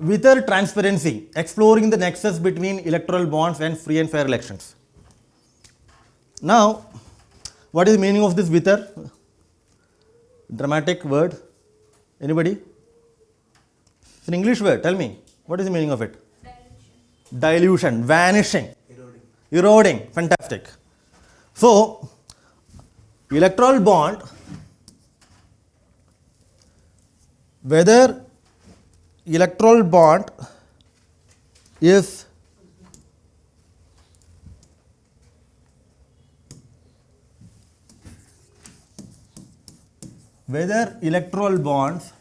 Wither transparency, exploring the nexus between electoral bonds and free and fair elections. Now, what is the meaning of this wither? Dramatic word. Anybody? It's an English word. Tell me. What is the meaning of it? Dilution. Vanishing. Eroding. Fantastic. So, electoral bond, whether electoral bond is whether electoral bonds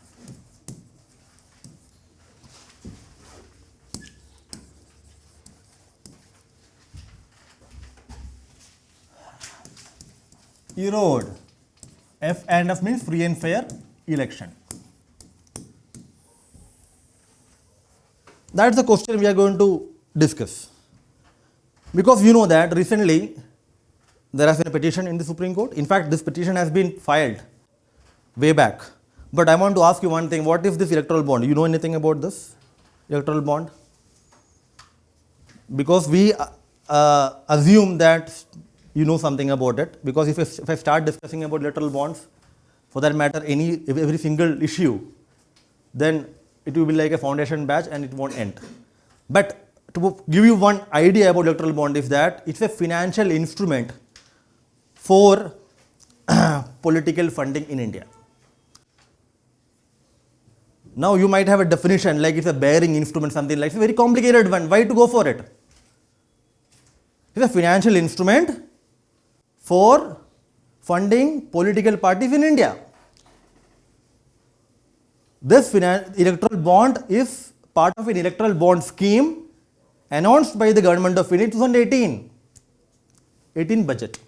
erode. F and F means free and fair election. That's the question we are going to discuss. Because you know that recently there has been a petition in the Supreme Court. In fact, this petition has been filed way back. But I want to ask you one thing. What is this electoral bond? You know anything about this electoral bond? Because we assume that you know something about it. Because if I start discussing about electoral bonds, for that matter, every single issue, then it will be like a foundation batch and it won't end. But to give you one idea about electoral bond is that it's a financial instrument for political funding in India. Now you might have a definition like it's a bearing instrument, something like it's a very complicated one. Why to go for it? It's a financial instrument for funding political parties in India. This electoral bond is part of an electoral bond scheme announced by the government of India in 2018 budget.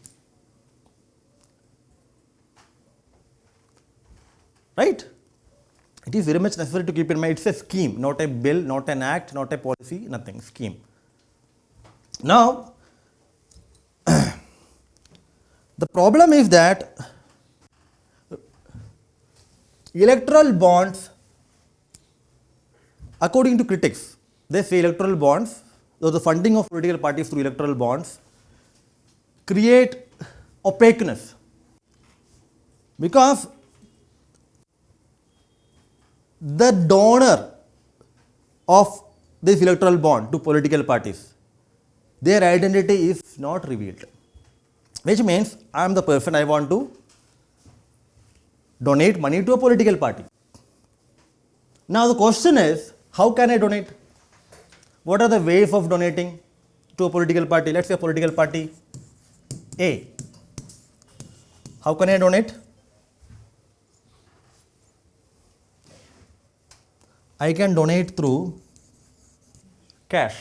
Right? It is very much necessary to keep in mind it's a scheme, not a bill, not an act, not a policy, nothing, scheme. Now, the problem is that electoral bonds, according to critics, they say electoral bonds, though the funding of political parties through electoral bonds, create opaqueness. Because the donor of this electoral bond to political parties, their identity is not revealed. Which means I am the person I want to donate money to a political party. Now the question is, how can I donate? What are the ways of donating to a political party? Let's say a political party A. How can I donate? I can donate through cash.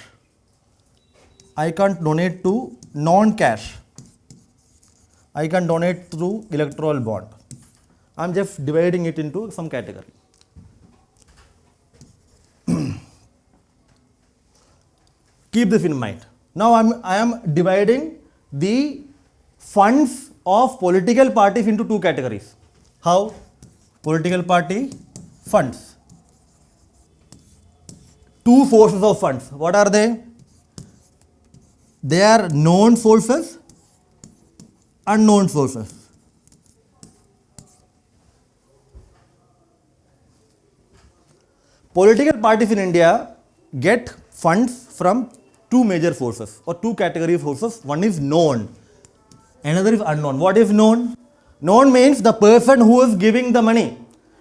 I can't donate to non-cash. I can donate through electoral bond. I am just dividing it into some category. Keep this in mind. Now I am dividing the funds of political parties into two categories. How? Political party funds. Two sources of funds. What are they? They are known sources, unknown sources. Political parties in India get funds from two major sources or two category of sources. One is known, another is unknown. What is known? Known means the person who is giving the money,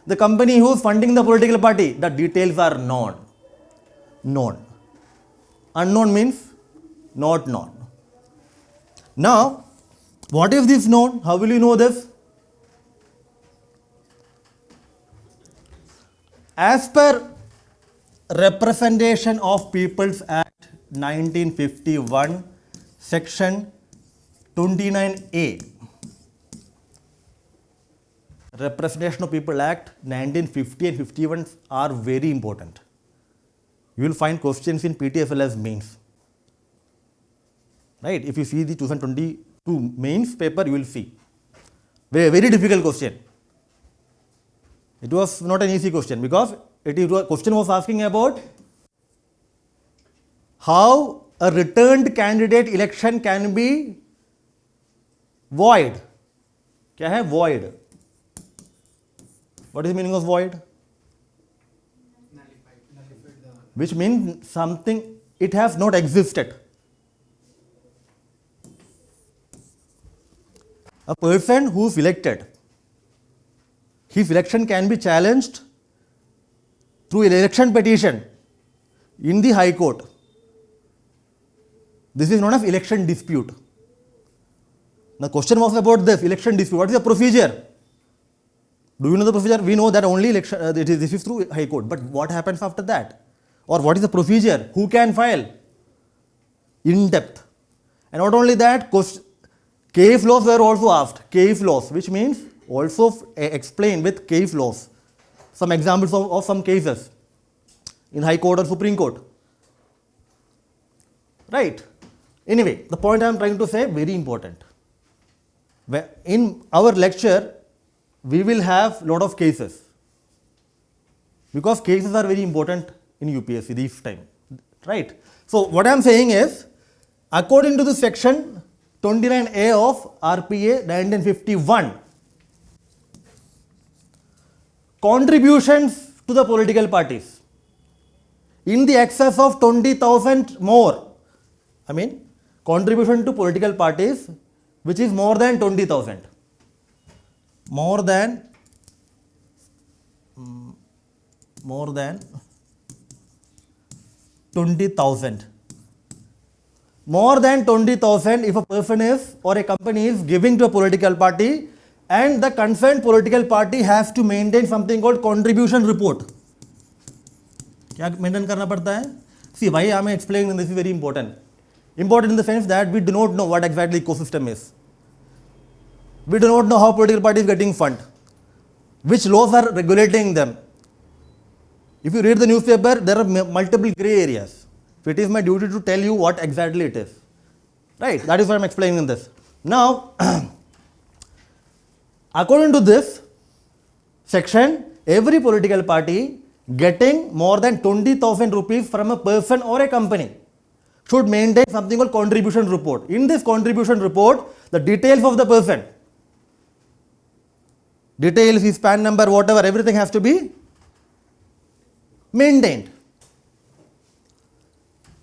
the company who is funding the political party, the details are known. Known. Unknown means not known. Now, what is this known? How will you know this? As per Representation of People's Act 1951, Section 29A. Representation of People Act 1950 and 51 are very important. You will find questions in PTFL as mains. Right? If you see the 2022 mains paper, you will see. Very difficult question. It was not an easy question because question was asking about how a returned candidate election can be void. क्या है void? What is the meaning of void? Which means something, it has not existed. A person who is elected, his election can be challenged through an election petition in the High Court. This is known as election dispute. The question was about this election dispute. What is the procedure? Do you know the procedure? We know that only election, this is through High Court. But what happens after that? Or what is the procedure? Who can file? In depth. And not only that, case laws were also asked. Case laws, which means also explain with case laws. Some examples of some cases in High Court or Supreme Court. Right? Anyway, the point I am trying to say, very important. In our lecture, we will have lot of cases. Because cases are very important in UPSC this time. Right? So, what I am saying is, according to the section 29A of RPA 1951, contributions to the political parties in the excess of 20,000 more. I mean, contribution to political parties which is more than 20,000. More than 20,000. More than 20,000 if a person is or a company is giving to a political party, and the concerned political party has to maintain something called contribution report. क्या maintain करना पड़ता है? See, why I am explaining this is very important. Important in the sense that we do not know what exactly ecosystem is. We do not know how political party is getting fund, which laws are regulating them. If you read the newspaper, there are multiple grey areas. So it is my duty to tell you what exactly it is. Right? That is why I am explaining this. Now, according to this section, every political party getting more than 20,000 rupees from a person or a company should maintain something called contribution report. In this contribution report, the details of the person, details, his PAN number, whatever, everything has to be maintained.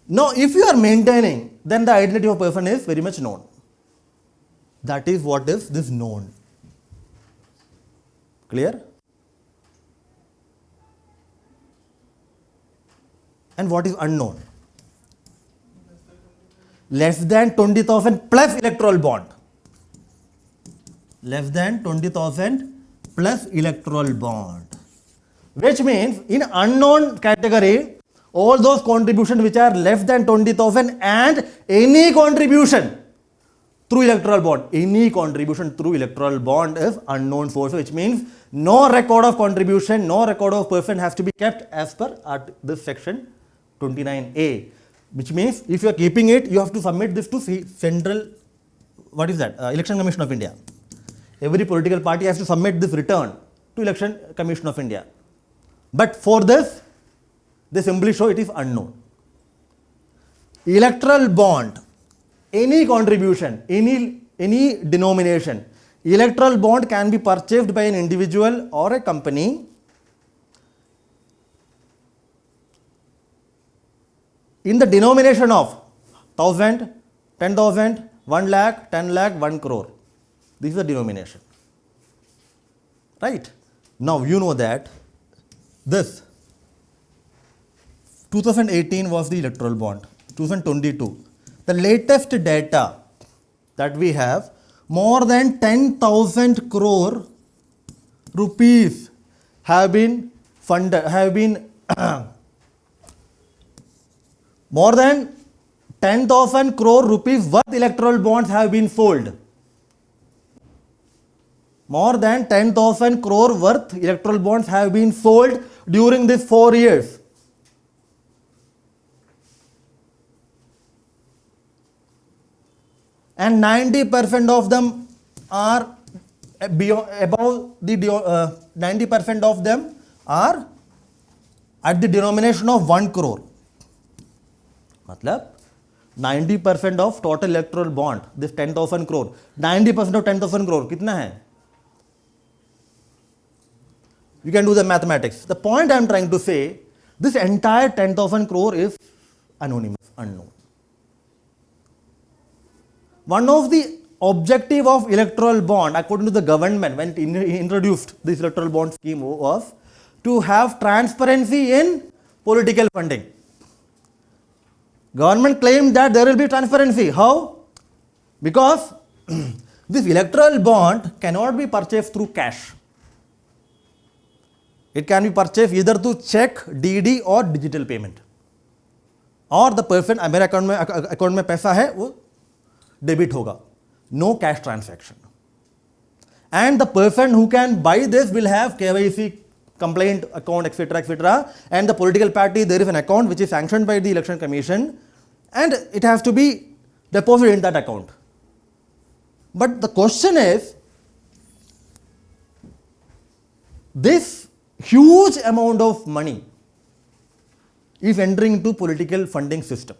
Now, if you are maintaining, then the identity of a person is very much known. That is what is this known. Clear? And what is unknown? Less than 20,000 plus electoral bond. Less than 20,000 plus electoral bond. Which means in unknown category, all those contributions which are less than 20,000 and any contribution through electoral bond. Any contribution through electoral bond is unknown source, which means no record of contribution, no record of person has to be kept as per this section 29A. Which means if you are keeping it, you have to submit this to Central, what is that? Election Commission of India. Every political party has to submit this return to Election Commission of India. But for this, they simply show it is unknown. Electoral bond, any contribution, any denomination, electoral bond can be purchased by an individual or a company in the denomination of 1,000, 10,000, 1 lakh, 10 lakh, 1 crore. This is the denomination. Right? Now you know that this 2018 was the electoral bond. 2022. The latest data that we have, more than 10,000 crore rupees have been funded, more than 10,000 crore rupees worth electoral bonds have been sold. More than 10,000 crore worth electoral bonds have been sold during these 4 years. And 90% of them are above the 90% of them are at the denomination of 1 crore. मतलब 90% of total electoral bond, this 10,000 crore, 90% of 10,000 crore कितना है? You can do the mathematics. The point I am trying to say, this entire 10,000 crore is anonymous, unknown. One of the objective of electoral bond, according to the government, when it introduced this electoral bond scheme, was to have transparency in political funding. Government claimed that there will be transparency. How? Because this electoral bond cannot be purchased through cash. It can be purchased either through check, DD or digital payment. और the person मेरे account में पैसा है वो debit होगा, no cash transaction. And the person who can buy this will have KYC complaint account, etc., and the political party, there is an account which is sanctioned by the election commission and it has to be deposited in that account. But the question is, this huge amount of money is entering into political funding system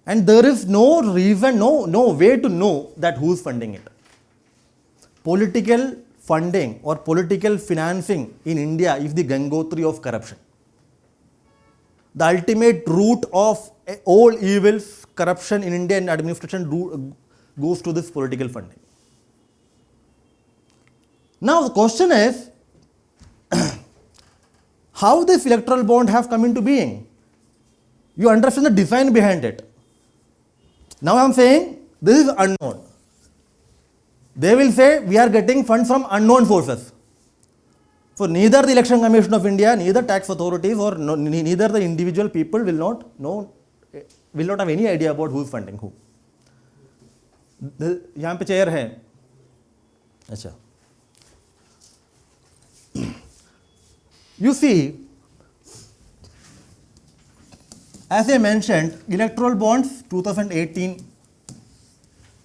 and there is no reason, no way to know that who is funding it. Political funding or political financing in India is the Gangotri of corruption. The ultimate root of all evils, corruption in Indian administration goes to this political funding. Now the question is, how this electoral bond have come into being? You understand the design behind it. Now I am saying this is unknown. They will say we are getting funds from unknown sources. So neither the Election Commission of India, neither tax authorities or neither the individual people will not know, will not have any idea about who is funding who. यहाँ पे chair है. अच्छा. You see, as I mentioned, electoral bonds 2018.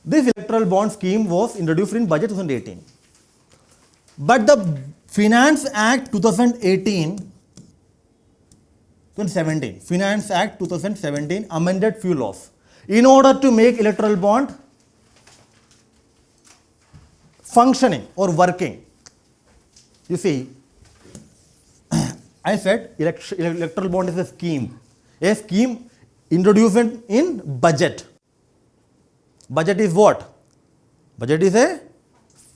This electoral bond scheme was introduced in budget 2018. But the Finance Act 2017, Finance Act 2017 amended few laws in order to make electoral bond functioning or working. You see, I said electoral bond is a scheme introduced in budget. Budget is what? Budget is a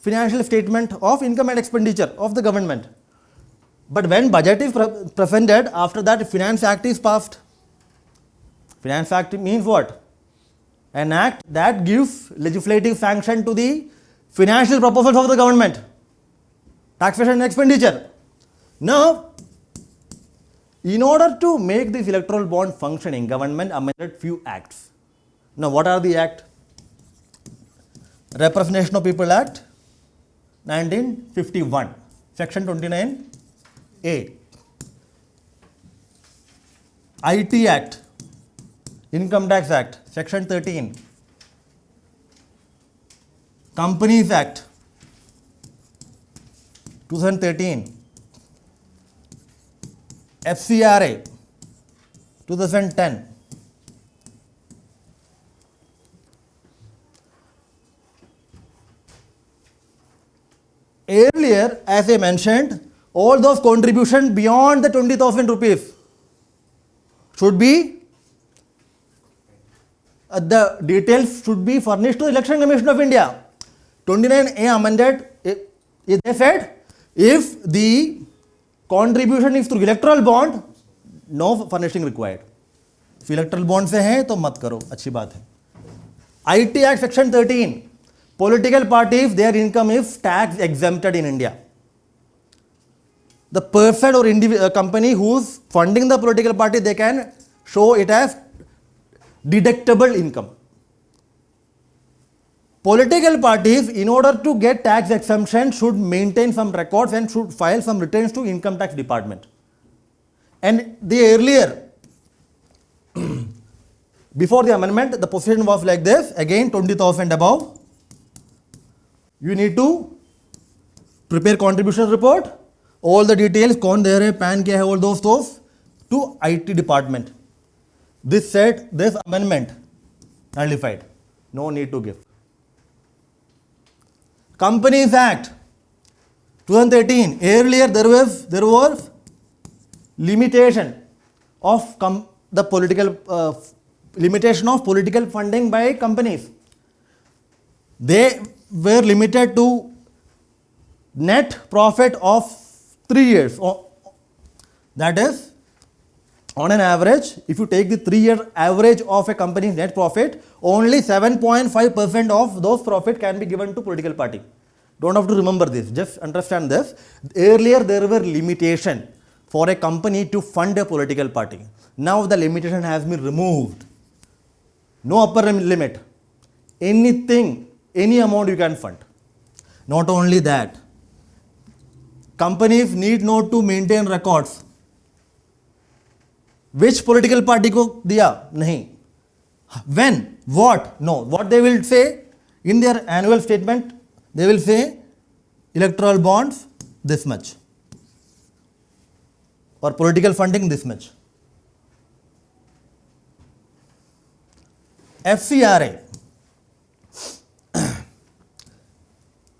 financial statement of income and expenditure of the government. But when budget is presented, after that Finance Act is passed. Finance Act means what? An act that gives legislative sanction to the financial proposals of the government. Taxation and expenditure. Now, in order to make this electoral bond functioning, government amended few acts. Now, what are the acts? Representation of People Act 1951, Section 29A. IT Act, Income Tax Act, Section 13. Companies Act 2013. FCRA 2010. Earlier, as I mentioned, all those contributions beyond the 20,000 rupees should be, the details should be furnished to the Election Commission of India. 29A amended, they said, if the contribution is through electoral bond, no furnishing required. If electoral bond से है तो मत करो, अच्छी बात है. IT Act Section 13. Political parties, their income is tax exempted in India. The person or company who is funding the political party, they can show it as deductible income. Political parties, in order to get tax exemption, should maintain some records and should file some returns to Income Tax Department. And the earlier, before the amendment, the position was like this, again 20,000 above. You need to prepare contribution report, all the details, कौन दे रहे, PAN क्या है, all those to IT department. this said, this amendment nullified. No need to give. Companies Act 2013. Earlier there was limitation of the political limitation of political funding by companies. They were limited to net profit of 3 years. That is, on an average, if you take the 3-year average of a company's net profit, only 7.5% of those profit can be given to political party. Don't have to remember this, just understand this. Earlier there were limitation for a company to fund a political party. Now the limitation has been removed. No upper limit. Anything, any amount you can fund. Not only that, companies need not to maintain records. Which political party ko diya? Nahi. When? What? No. What they will say in their annual statement, they will say electoral bonds this much or political funding this much. FCRA,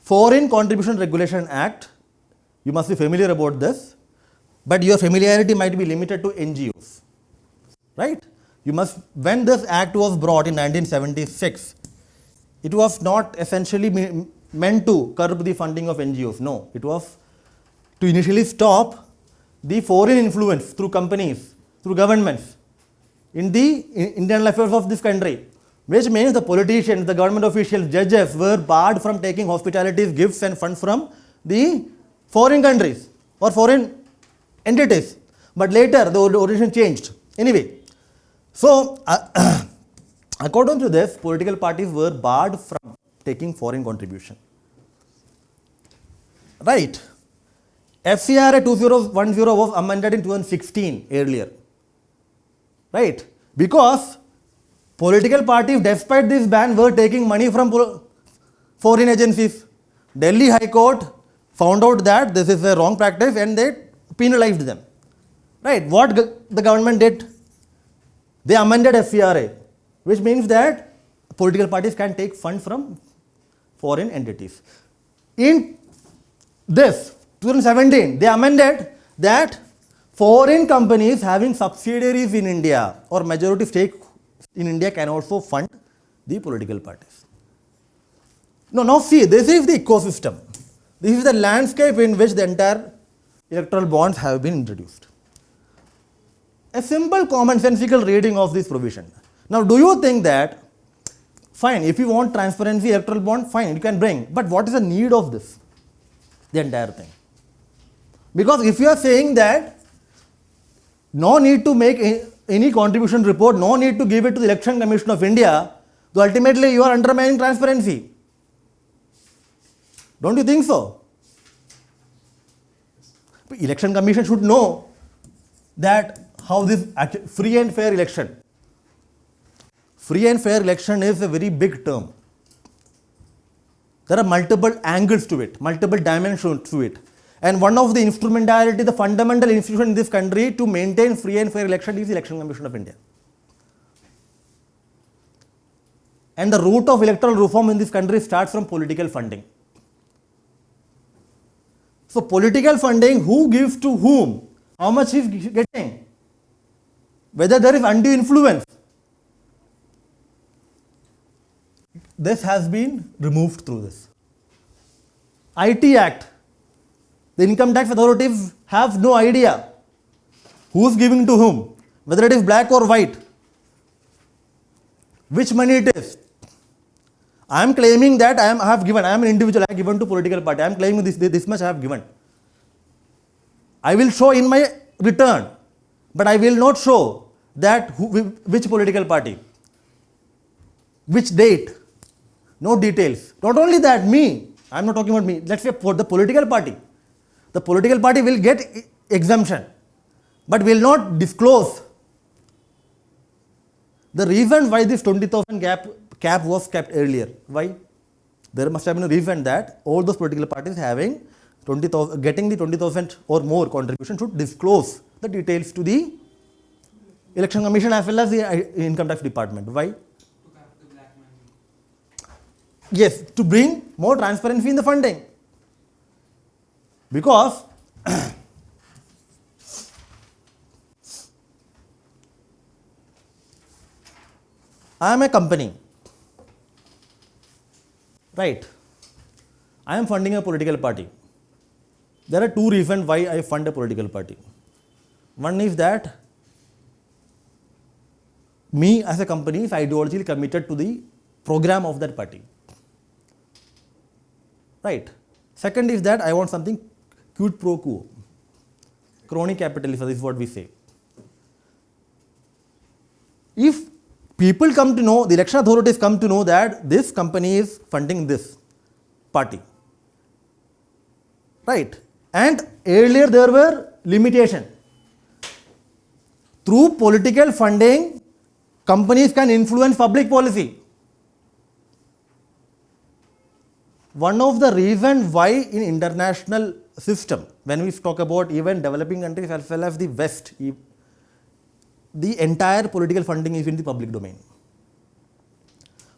Foreign Contribution Regulation Act. You must be familiar about this, but your familiarity might be limited to NGOs, right? You must, when this act was brought in 1976, it was not essentially meant to curb the funding of NGOs. No, it was to initially stop the foreign influence through companies, through governments in the internal affairs of this country, which means the politicians, the government officials, judges were barred from taking hospitalities, gifts and funds from the foreign countries or foreign entities. But later the orientation changed. Anyway, so according to this, political parties were barred from taking foreign contribution. Right. FCRA 2010 was amended in 2016 earlier. Right. Because political parties, despite this ban, were taking money from foreign agencies. Delhi High Court found out that this is a wrong practice and they penalized them. Right. What the government did? They amended FCRA, which means that political parties can take funds from foreign entities. In this 2017, they amended that foreign companies having subsidiaries in India or majority stake in India can also fund the political parties. Now see, this is the ecosystem. This is the landscape in which the entire electoral bonds have been introduced. A simple commonsensical reading of this provision. Now, do you think that, fine, if you want transparency, electoral bond, fine, you can bring. But what is the need of this? The entire thing. Because if you are saying that no need to make any contribution report, no need to give it to the Election Commission of India, so ultimately you are undermining transparency. Don't you think so? The Election Commission should know that how this free and fair election. Free and fair election is a very big term. There are multiple angles to it, multiple dimensions to it. And one of the instrumentality, the fundamental institution in this country to maintain free and fair election is the Election Commission of India. And the root of electoral reform in this country starts from political funding. So political funding, who gives to whom, how much is getting, whether there is undue influence, this has been removed through this. IT Act, the income tax authorities have no idea who is giving to whom, whether it is black or white, which money it is. I am claiming that I am an individual, I have given to political party, I am claiming this much I have given. I will show in my return, but I will not show that which political party, which date, no details. Not only that, I am not talking about me, let's say for the political party. The political party will get exemption, but will not disclose. The reason why this 20,000 cap was kept earlier, why? There must have been a reason that all those political parties having 20,000, getting the 20,000 or more contribution should disclose the details to the Election Commission as well as the Income Tax Department. Why? Yes, to bring more transparency in the funding. Because I am a company, right? I am funding a political party. There are two reasons why I fund a political party. One is that me as a company is ideologically committed to the program of that party. Right. Second is that I want something quid pro quo. Crony capitalism is what we say. If people come to know, the election authorities come to know that this company is funding this party, right? And earlier there were limitations. Through political funding, companies can influence public policy. One of the reasons why in international system, when we talk about even developing countries as well as the West, the entire political funding is in the public domain.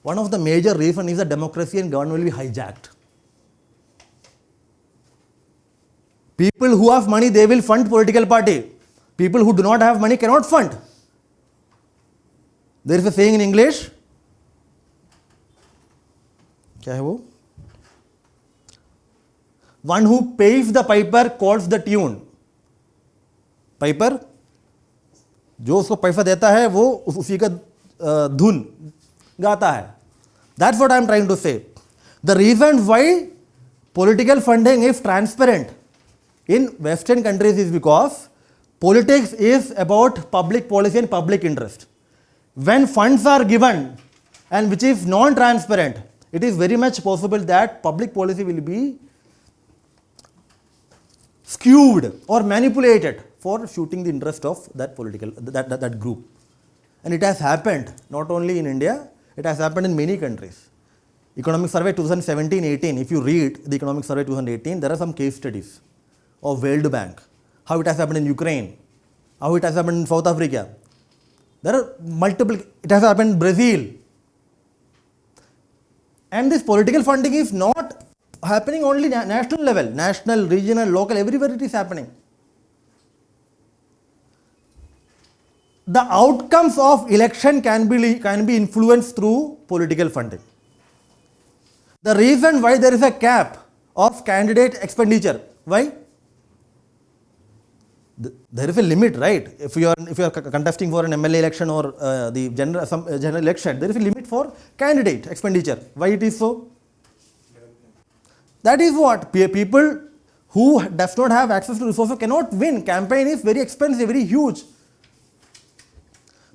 One of the major reasons is that democracy and government will be hijacked. People who have money, they will fund political party. People who do not have money cannot fund. There is a saying in English. क्या है वो? One who pays the piper calls the tune. Piper, जो उसको पैसा देता है वो उसी का धुन गाता है. That's what I am trying to say. The reason why political funding is transparent in Western countries is because politics is about public policy and public interest. When funds are given and which is non-transparent, it is very much possible that public policy will be skewed or manipulated for shooting the interest of that political that group. And it has happened not only in India, it has happened in many countries. Economic Survey 2017-18, if you read the Economic Survey 2018, there are some case studies of World Bank, how it has happened in Ukraine, how it has happened in South Africa. There are multiple, it has happened in Brazil. And this political funding is not happening only national level, national, regional, local, everywhere it is happening. The outcomes of election can be influenced through political funding. The reason why there is a cap of candidate expenditure, why? There is a limit, right? If you are contesting for an MLA election or the general election, there is a limit for candidate expenditure. Why it is so? That is what people who does not have access to resources cannot win. Campaign is very expensive, very huge.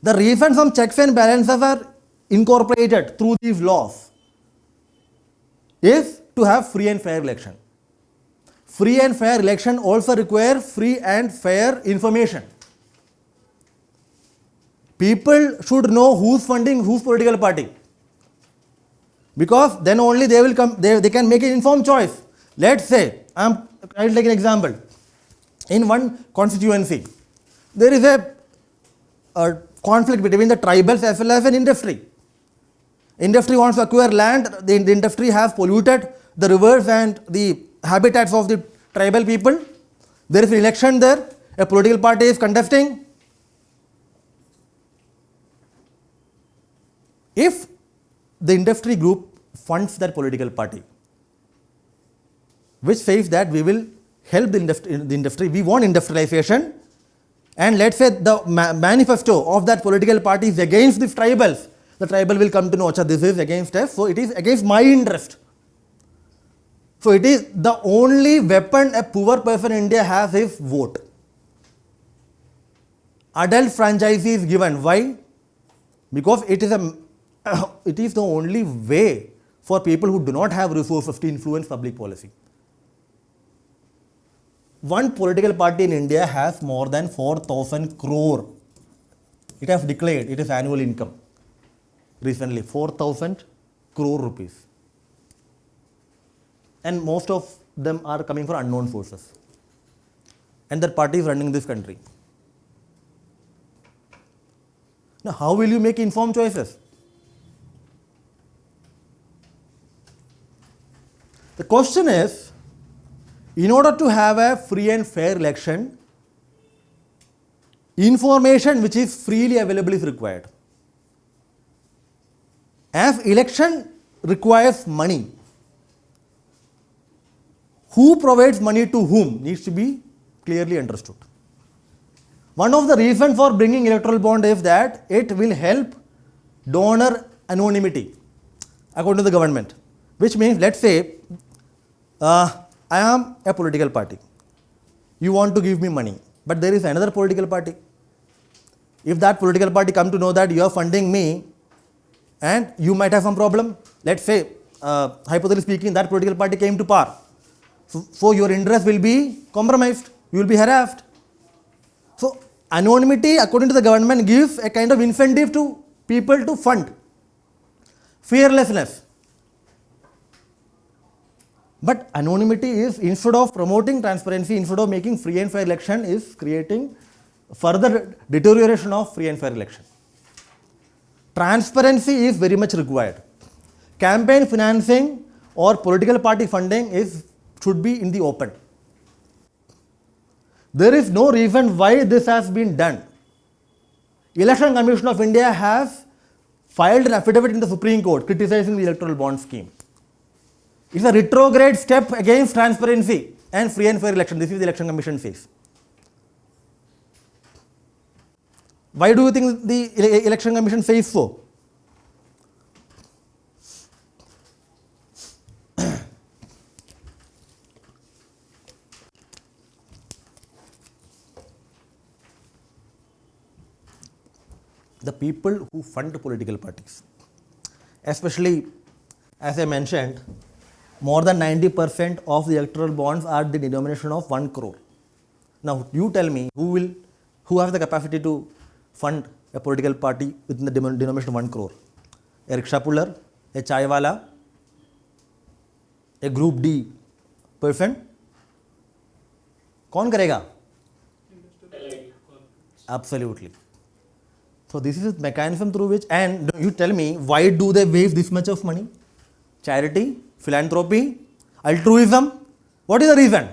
The reason some checks and balances are incorporated through these laws is to have free and fair election. Free and fair election also require free and fair information. People should know who's funding whose political party, because then only they will come. They can make an informed choice. Let's say I'll take an example. In one constituency, there is a conflict between the tribals as well as an industry. Industry wants to acquire land. The industry has polluted the rivers and the habitats of the tribal people. There is an election there. A political party is contesting. If the industry group funds that political party, which says that we will help the industry, we want industrialization, and let's say the manifesto of that political party is against these tribals, the tribal will come to know, this is against us, so it is against my interest. So it is the only weapon a poor person in India has is vote. Adult franchise is given. Why? Because it is the only way for people who do not have resources to influence public policy. One political party in India has more than 4,000 crore. It has declared its annual income recently, 4,000 crore rupees. And most of them are coming from unknown sources. And that party is running this country. Now, how will you make informed choices? The question is, in order to have a free and fair election, information which is freely available is required. As election requires money, who provides money to whom needs to be clearly understood. One of the reasons for bringing electoral bond is that it will help donor anonymity according to the government, which means, let's say, I am a political party. You want to give me money, but there is another political party. If that political party come to know that you are funding me and you might have some problem, let's say, hypothetically speaking, that political party came to power. So your interest will be compromised, you will be harassed. So anonymity, according to the government, gives a kind of incentive to people to fund. Fearlessness. But anonymity is, instead of promoting transparency, instead of making free and fair election, is creating further deterioration of free and fair election. Transparency is very much required. Campaign financing or political party funding should be in the open. There is no reason why this has been done. Election Commission of India has filed an affidavit in the Supreme Court criticizing the electoral bond scheme. It's a retrograde step against transparency and free and fair election. This is the Election Commission says. Why do you think the Election Commission says so? The people who fund political parties, especially, as I mentioned, more than 90% of the electoral bonds are the denomination of 1 crore. Now, you tell me who has the capacity to fund a political party within the denomination of 1 crore? A rickshaw puller, a chaiwala, a group D person? कौन करेगा? Absolutely. So this is a mechanism through which, and you tell me, why do they waste this much of money? Charity, philanthropy, altruism. What is the reason?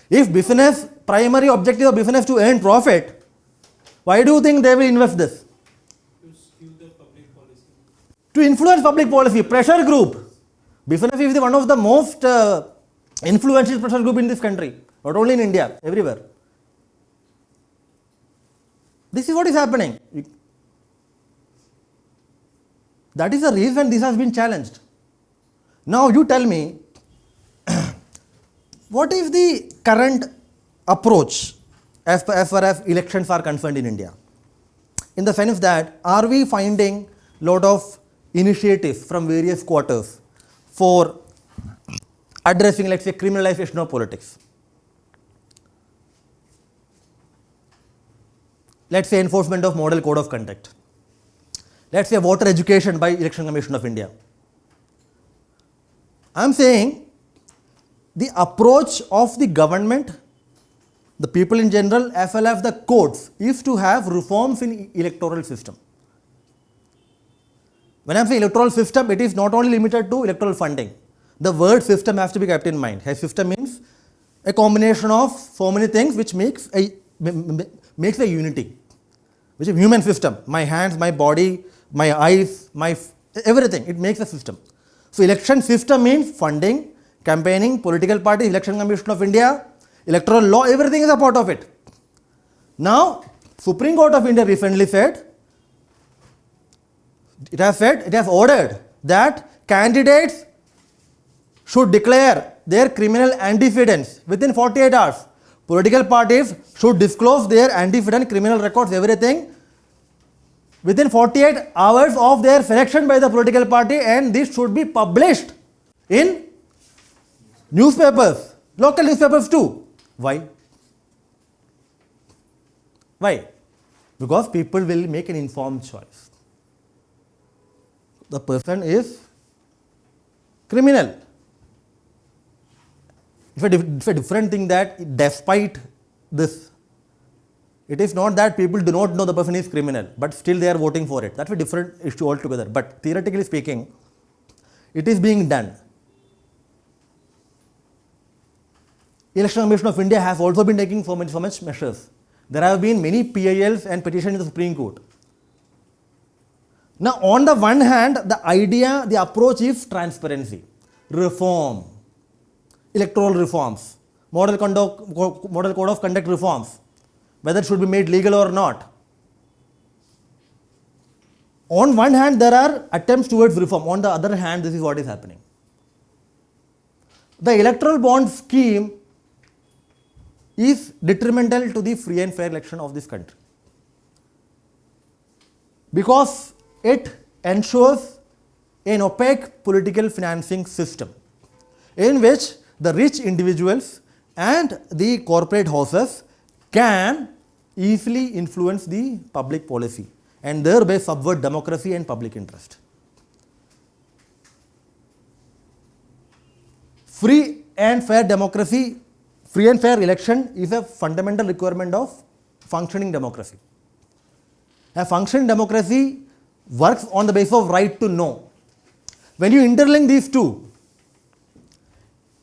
If business, primary objective of business to earn profit, why do you think they will invest this? To skew the public policy. To influence public policy, pressure group. Business is one of the most influential pressure group in this country, not only in India, everywhere. This is what is happening. That is the reason this has been challenged. Now you tell me, what is the current approach as far as elections are concerned in India? In the sense that, are we finding lot of initiatives from various quarters for addressing, let's say, criminalization of politics? Let's say enforcement of model code of conduct. Let's say voter education by Election Commission of India. I am saying the approach of the government, the people in general, as well as the courts, is to have reforms in electoral system. When I am saying electoral system, it is not only limited to electoral funding. The word system has to be kept in mind. A system means a combination of so many things which makes a unity, which is human system. My hands, my body, my eyes, everything, it makes a system. So election system means funding, campaigning, political party, Election Commission of India, electoral law, everything is a part of it. Now, Supreme Court of India recently said, it has ordered that candidates should declare their criminal antecedents within 48 hours. Political parties should disclose their antecedent, criminal records, everything within 48 hours of their selection by the political party, and this should be published in newspapers, local newspapers too. Why? Why? Because people will make an informed choice. The person is criminal. It's a different thing that despite this, It is not that people do not know the person is criminal, but still they are voting for it. That's a different issue altogether. But theoretically speaking, it is being done. Election Commission of India has also been taking so much measures. There have been many PILs and petitions in the Supreme Court. Now, on the one hand, the approach is transparency, reform, electoral reforms, model code of conduct reforms, whether it should be made legal or not. On one hand, there are attempts towards reform. On the other hand, this is what is happening. The electoral bond scheme is detrimental to the free and fair election of this country, because it ensures an opaque political financing system in which the rich individuals and the corporate houses can easily influence the public policy and thereby subvert democracy and public interest. Free and fair democracy, free and fair election is a fundamental requirement of functioning democracy. A functioning democracy works on the basis of right to know. When you interlink these two,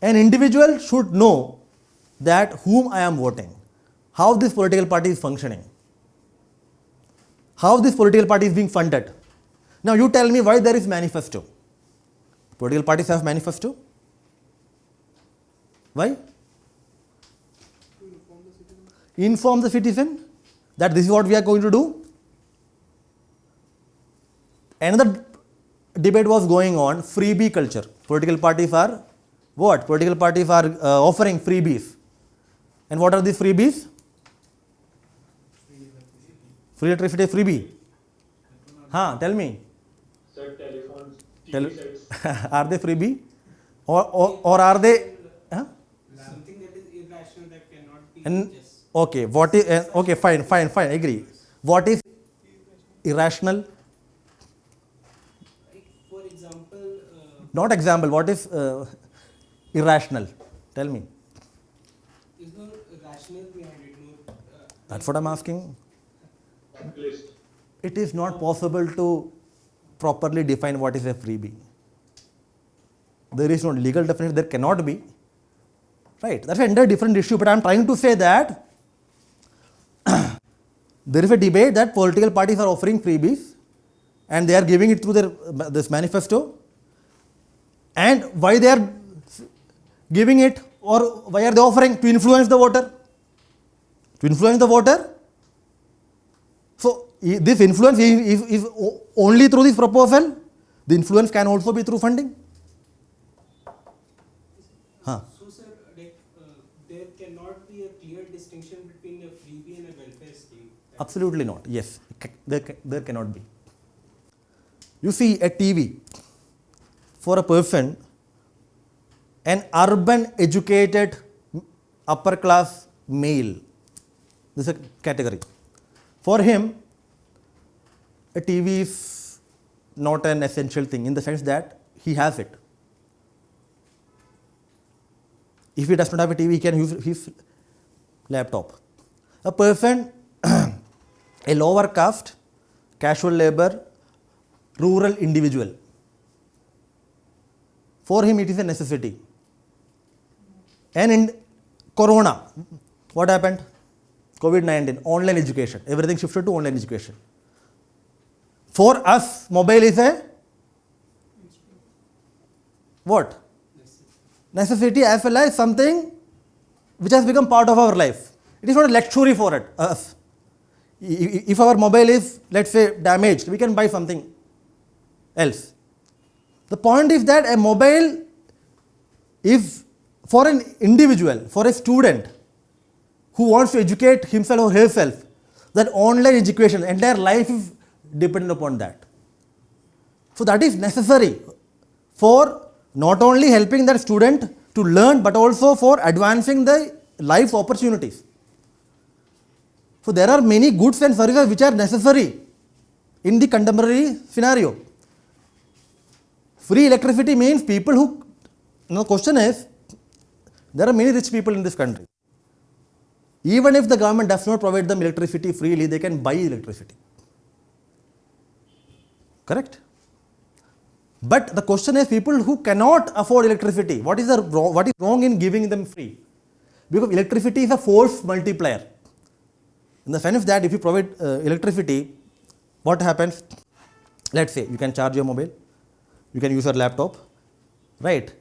an individual should know that whom I am voting, how this political party is functioning, how this political party is being funded. Now you tell me why there is manifesto. Political parties have manifesto. Why? Inform the citizen that this is what we are going to do. Another debate was going on, freebie culture. Political parties are what? Political parties are offering freebies. And what are these freebies? Free electricity freebie. Tell me. Set telephones, Tele- TV sets. Are they freebie? Or are they? Something that is irrational that cannot be And, just. okay, what is, okay, fine, agree. What is irrational? Like, for example, Not example, what is irrational? Tell me. there's no rationale behind it. No, That's what I'm asking. List. It is not possible to properly define what is a freebie. There is no legal definition, there cannot be. Right, that's an entire different issue, but I'm trying to say that there is a debate that political parties are offering freebies and they are giving it through this manifesto. And why they are giving it, or why are they offering? To influence the voter. To influence the voter. So this influence is only through this proposal. The influence can also be through funding. So, sir, like, there cannot be a clear distinction between a freebie and a welfare scheme. Absolutely not. Yes, there cannot be. You see, a TV for a person, an urban educated upper class male, this is a category. For him, a TV is not an essential thing in the sense that he has it. If he does not have a TV, he can use his laptop. A person, a lower caste, casual labor, rural individual, for him it is a necessity. And in Corona, what happened? COVID-19, online education, everything shifted to online education. For us, mobile is a what? Necessity, as well as something which has become part of our life. It is not a luxury for us. If our mobile is, let's say, damaged, we can buy something else. The point is that a mobile is for an individual, for a student who wants to educate himself or herself, that online education, entire life is dependent upon that. So that is necessary for not only helping that student to learn, but also for advancing the life opportunities. So there are many goods and services which are necessary in the contemporary scenario. Free electricity means people who, now the question is, there are many rich people in this country. Even if the government does not provide them electricity freely, they can buy electricity. Correct? But the question is, people who cannot afford electricity, what is wrong in giving them free? Because electricity is a force multiplier. In the sense that if you provide electricity, what happens? Let's say you can charge your mobile, you can use your laptop, right?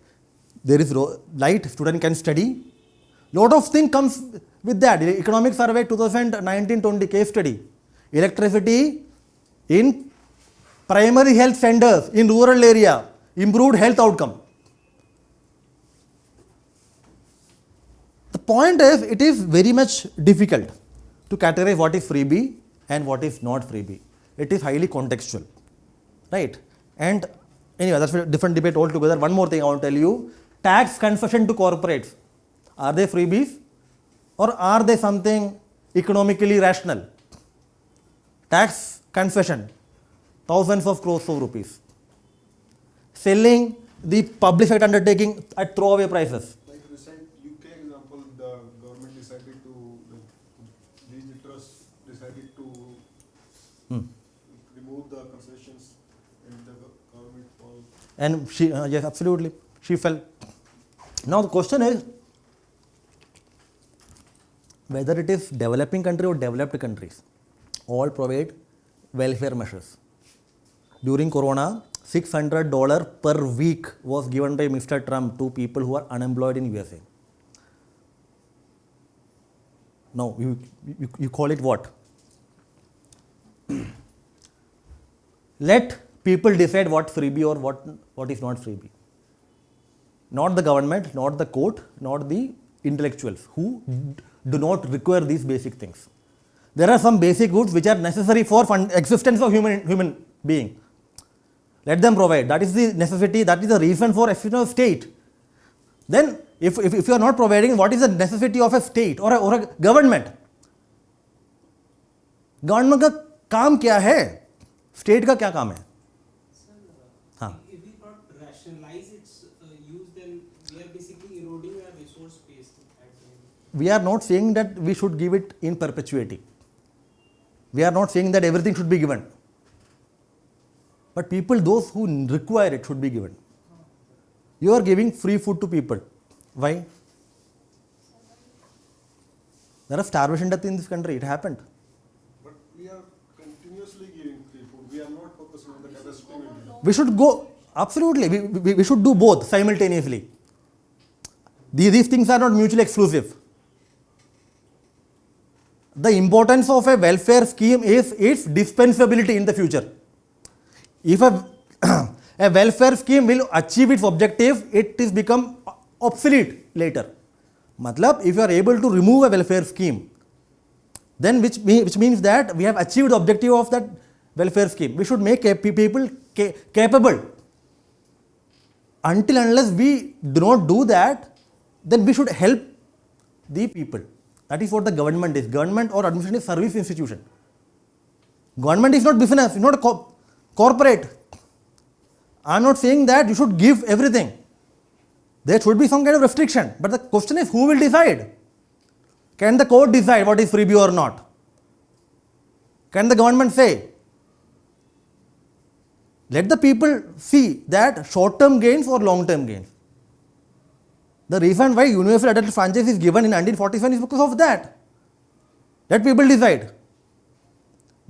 There is light, student can study. Lot of things comes with that. Economic survey 2019-20 case study. Electricity in primary health centers in rural area, improved health outcome. The point is, it is very much difficult to categorize what is freebie and what is not freebie. It is highly contextual, right? And anyway, that's a different debate altogether. One more thing I want to tell you, tax concession to corporates. Are they freebies or are they something economically rational? Tax concession, thousands of crores of rupees. Selling the public sector undertaking at throwaway prices. Like recent UK example, the government decided to, these trusts decided to remove the concessions and the government fall. And she, yes, absolutely, she fell. Now the question is, whether it is developing country or developed countries, all provide welfare measures. During Corona, $600 per week was given by Mr. Trump to people who are unemployed in USA. Now, you call it what? Let people decide what freebie or what is not freebie. Not the government, not the court, not the intellectuals who do not require these basic things. There are some basic goods which are necessary for existence of human being. Let them provide. That is the necessity, that is the reason for existence of state. Then, if you are not providing, what is the necessity of a state or a government? Government का काम क्या है? State का क्या काम है? हाँ. If we not rationalize its use, then we are basically eroding our resource base at the end. We are not saying that we should give it in perpetuity. We are not saying that everything should be given. But people, those who require it, should be given. You are giving free food to people. Why? There are starvation death in this country. It happened. But we are continuously giving free food. We are not focusing on the capacity building. We should go, absolutely, we should do both simultaneously. These things are not mutually exclusive. The importance of a welfare scheme is its dispensability in the future. If a welfare scheme will achieve its objective, it is become obsolete later. Matlab, if you are able to remove a welfare scheme, then which means that we have achieved the objective of that welfare scheme. We should make people capable. Until unless we do not do that, then we should help the people. That is what the government is. Government or administration is service institution. Government is not business, it's not a corporate. I am not saying that you should give everything. There should be some kind of restriction. But the question is, who will decide? Can the court decide what is freebie or not? Can the government say? Let the people see that short-term gains or long-term gains. The reason why universal adult franchise is given in 1947 is because of that. Let people decide.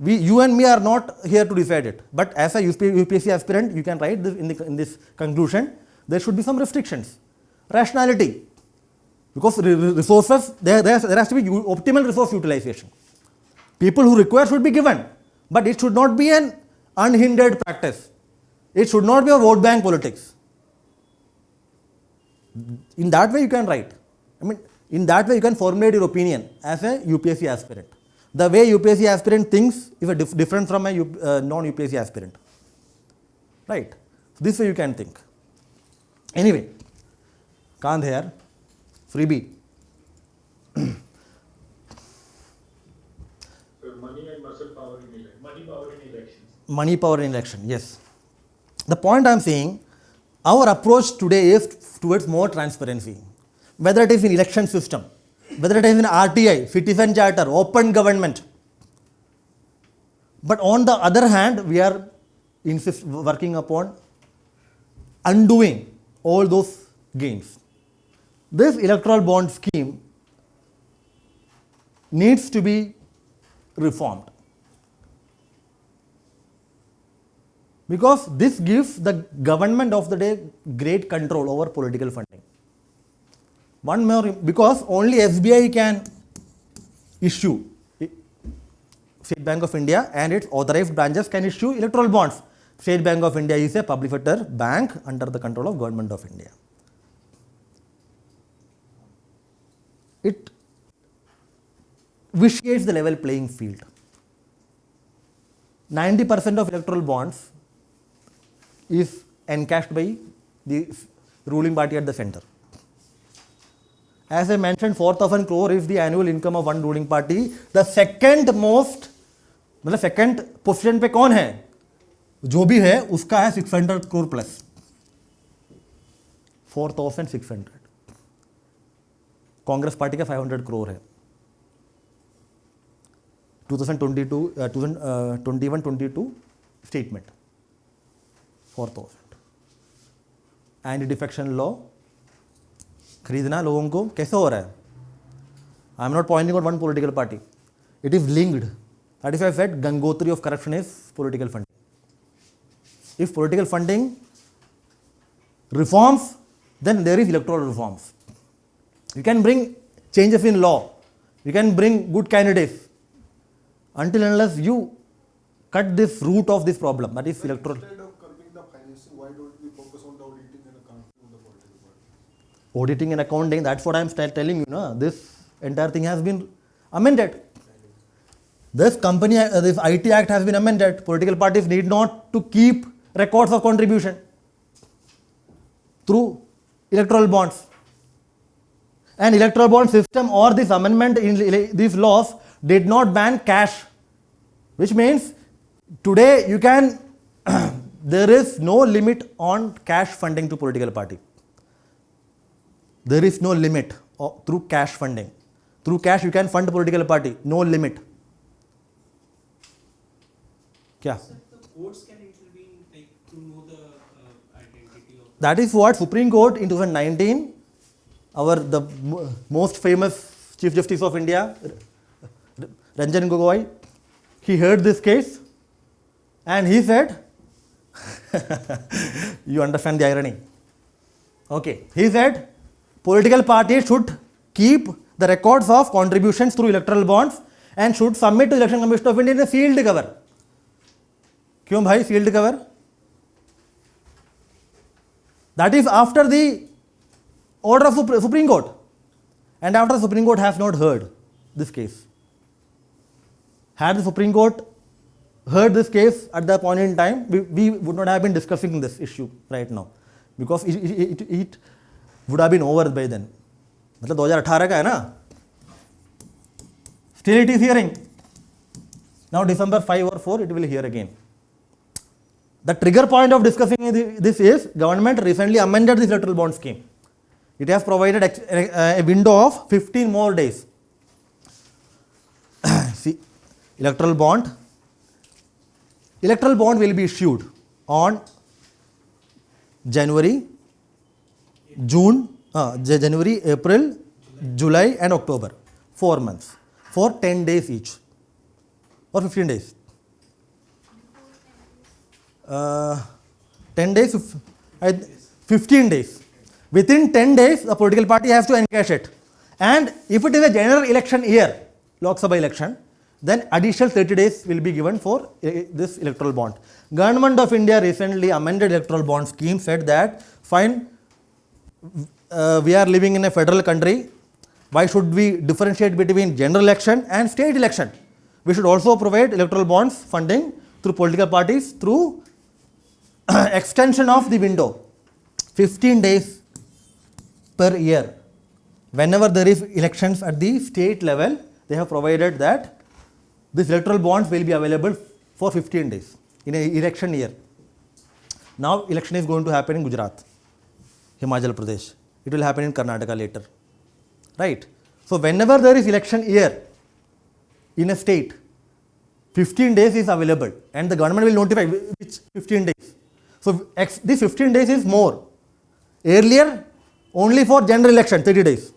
You and me are not here to decide it. But as a UPSC aspirant, you can write this in this conclusion. There should be some restrictions. Rationality. Because resources, there has to be optimal resource utilization. People who require should be given. But it should not be an unhindered practice. It should not be a vote bank politics. In that way you can write. In that way you can formulate your opinion as a UPSC aspirant. The way UPSC aspirant thinks is different from a non-UPSC aspirant. Right? So this way you can think. Anyway, Kant here, freebie. Money and muscle power in elections. Money power in elections. Money power in election, yes. The point I am saying, our approach today is towards more transparency. Whether it is in election system, whether it is in RTI, citizen charter, open government. But on the other hand, we are working upon undoing all those gains. This electoral bond scheme needs to be reformed, because this gives the government of the day great control over political funding. One more, because only SBI can issue, State Bank of India and its authorized branches can issue electoral bonds. State Bank of India is a public sector bank under the control of Government of India. It vitiates the level playing field. 90% of electoral bonds is encashed by the ruling party at the center. As I mentioned, 4,000 crore is the annual income of one ruling party. The second most, मतलब second position पे कौन है? जो भी है उसका है 600 crore plus. 4,600. Congress party का 500 crore है. 2021-22 statement 4,000. एंटी डिफेक्शन लॉ खरीदना लोगों को कैसे हो रहा है? I am not pointing out one political party, it is linked. That is I said Gangotri of corruption is political funding. If political funding reforms, then there is electoral reforms. You can bring changes in law, you can bring good candidates, until and unless you cut this root of this problem, that is electoral. Instead of curbing the financing, why don't we focus on the auditing and accounting of the political party? Auditing and accounting, that's what I am telling you. No? This entire thing has been amended. This IT Act has been amended. Political parties need not to keep records of contribution through electoral bonds. And electoral bond system or this amendment in these laws did not ban cash, which means today you can there is no limit on cash funding to political party. There is no limit through cash funding. Through cash you can fund political party, no limit. Kya? Sir, the courts can intervene like, to know the identity of. That is what Supreme Court in 2019, the most famous Chief Justice of India, Ranjan Gogoi, he heard this case and he said, you understand the irony. Okay, he said, political parties should keep the records of contributions through electoral bonds and should submit to Election Commission of India in a sealed cover. क्यों भाई sealed cover? That is after the order of Supreme Court, and after the Supreme Court has not heard this case. Had the Supreme Court heard this case at that point in time, we would not have been discussing this issue right now, because it would have been over by then. मतलब 2018 का है ना? Still it is hearing. Now December 5 or 4 it will hear again. The trigger point of discussing this is government recently amended this electoral bond scheme. It has provided a window of 15 more days. See, electoral bond will be issued on January, April, July and October. 4 months for 10 days each or 15 days. 10 days, 15 days. Within 10 days, the political party has to encash it. And if it is a general election year, Lok Sabha election, then additional 30 days will be given for this electoral bond. Government of India recently amended electoral bond scheme, said that, fine, we are living in a federal country. Why should we differentiate between general election and state election? We should also provide electoral bonds funding through political parties through extension of the window, 15 days per year. Whenever there is elections at the state level, they have provided that these electoral bonds will be available for 15 days in an election year. Now election is going to happen in Gujarat, Himachal Pradesh. It will happen in Karnataka later, right? So whenever there is election year in a state, 15 days is available and the government will notify which 15 days. So this 15 days is more. Earlier only for general election 30 days.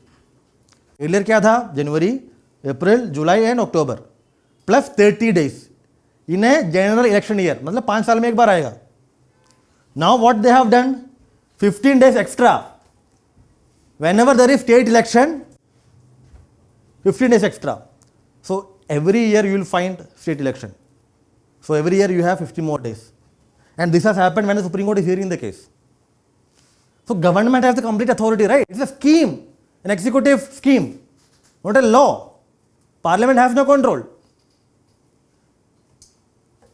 Earlier क्या था? January, April, July and October plus 30 days in a general election year. मतलब 5 साल में एक बार आएगा. Now what they have done? 15 days extra. Whenever there is state election, 15 days extra. So every year you will find state election. So every year you have 50 more days. And this has happened when the Supreme Court is hearing the case. So government has the complete authority, right? It's a scheme, an executive scheme, not a law. Parliament has no control.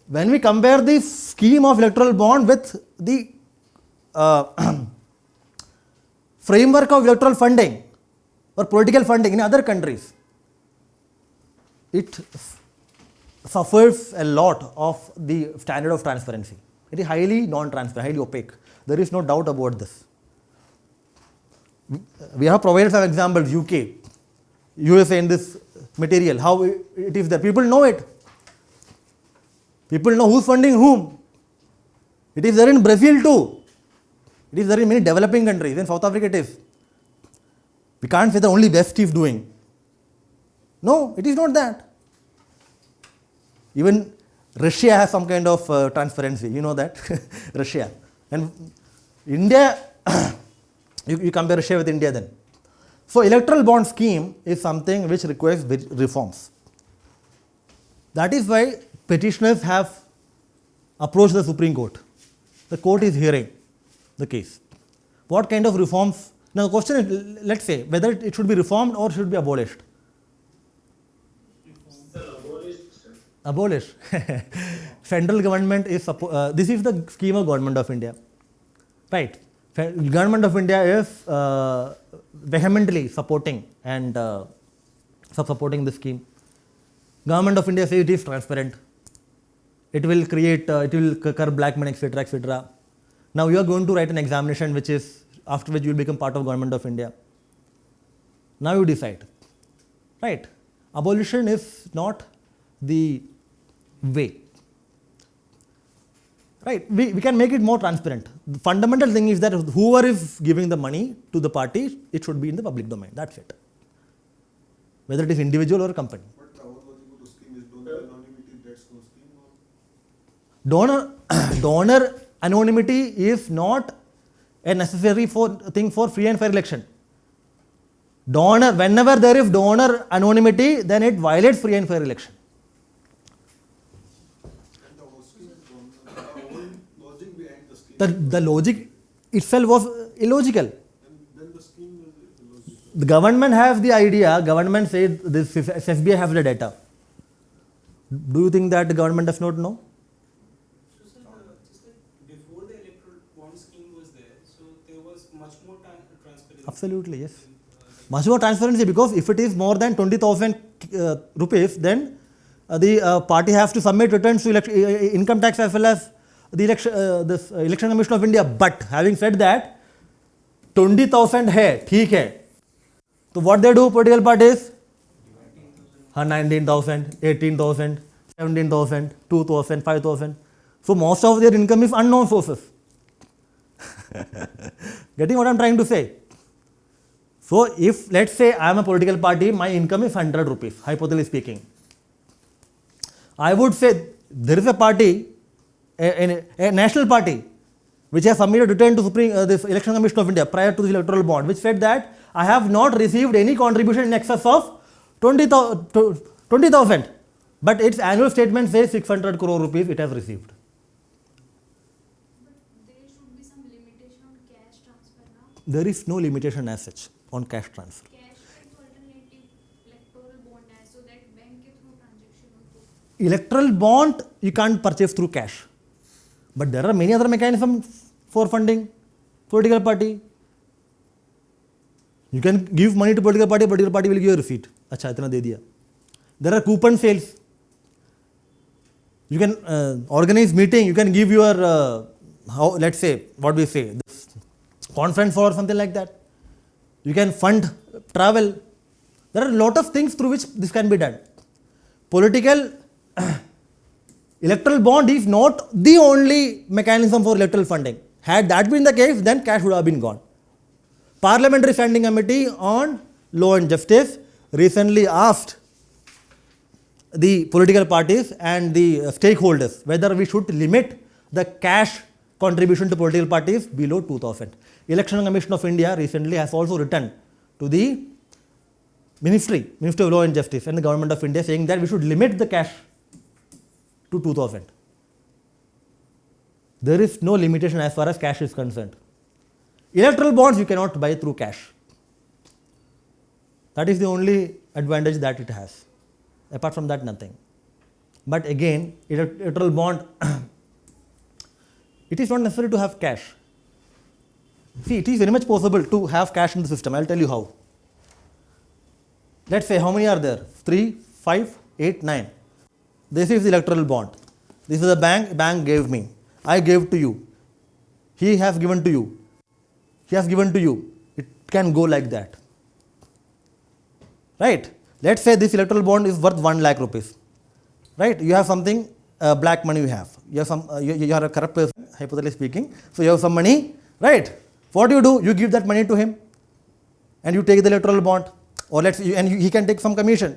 When we compare the scheme of electoral bond with the framework of electoral funding or political funding in other countries, it suffers a lot of the standard of transparency. It is highly non-transparent, highly opaque. There is no doubt about this. We have provided some examples, UK, USA in this material, how it is there. People know it. People know who's funding whom. It is there in Brazil too. It is there in many developing countries. In South Africa it is. We can't say that only West is doing. No, it is not that. Even Russia has some kind of transparency. You know that? Russia. And India, you compare Russia with India then. So electoral bond scheme is something which requires reforms. That is why petitioners have approached the Supreme Court. The court is hearing the case. What kind of reforms? Now the question is, let's say, whether it should be reformed or should be abolished. Abolish. Central government is, this is the scheme of Government of India. Right. Government of India is vehemently supporting and supporting the scheme. Government of India says it is transparent. It will create, it will curb black money, etc., etc. Now you are going to write an examination which is, after which you will become part of Government of India. Now you decide. Right. Abolition is not the way. Right. We can make it more transparent. The fundamental thing is that whoever is giving the money to the party, it should be in the public domain. That's it. Whether it is individual or company. But the whole logic of the scheme is donor anonymity, that's no scheme. Donor anonymity is not a necessary thing for free and fair election. Donor, whenever there is donor anonymity, then it violates free and fair election. And the whole scheme is gone. The whole logic behind the scheme. The logic itself was illogical. And then the scheme is illogical. The government has the idea, government says this SBI has the data. Do you think that the government does not know? So sir, just like before the electoral bond scheme was there, so there was much more transparency. Absolutely, yes. Much more transparency, because if it is more than 20,000 rupees, then the party has to submit returns to income tax as well as the Election Commission of India. But having said that, 20,000 hai, theek hai. So what they do, political parties? 19,000, 18,000, 17,000, 2,000, 5,000. So most of their income is unknown sources. Getting what I am trying to say? So if, let's say, I am a political party, my income is 100 rupees, hypothetically speaking. I would say there is a party, a national party, which has submitted return to this Election Commission of India prior to the electoral bond, which said that I have not received any contribution in excess of 20,000. But its annual statement says 600 crore rupees it has received. But there should be some limitation on cash transfer now. There is no limitation as such on cash transfer. Cash is alternative electoral bond है, so that bank के through transaction होतो. Electoral bond you can't purchase through cash. But there are many other mechanisms for funding political party. You can give money to political party will give you a receipt. अच्छा इतना दे दिया. There are coupon sales. You can organize meeting. You can give your let's say what we say this conference or something like that. You can fund travel. There are a lot of things through which this can be done. Political electoral bond is not the only mechanism for electoral funding. Had that been the case, then cash would have been gone. Parliamentary Standing Committee on Law and Justice recently asked the political parties and the stakeholders whether we should limit the cash contribution to political parties below 2000. Election Commission of India recently has also written to the Ministry of Law and Justice and the Government of India saying that we should limit the cash to 2000. There is no limitation as far as cash is concerned. Electoral bonds you cannot buy through cash. That is the only advantage that it has. Apart from that, nothing. But again, electoral bond, it is not necessary to have cash. See, it is very much possible to have cash in the system. I will tell you how. Let's say how many are there? 3, 5, 8, 9. This is the electoral bond. This is the bank gave me. I gave to you. He has given to you. He has given to you. It can go like that. Right? Let's say this electoral bond is worth 1 lakh rupees. Right? You have something, black money you have. You have some, you are a corrupt person, hypothetically speaking. So you have some money, right? What do? You give that money to him and you take the electoral bond, or he can take some commission.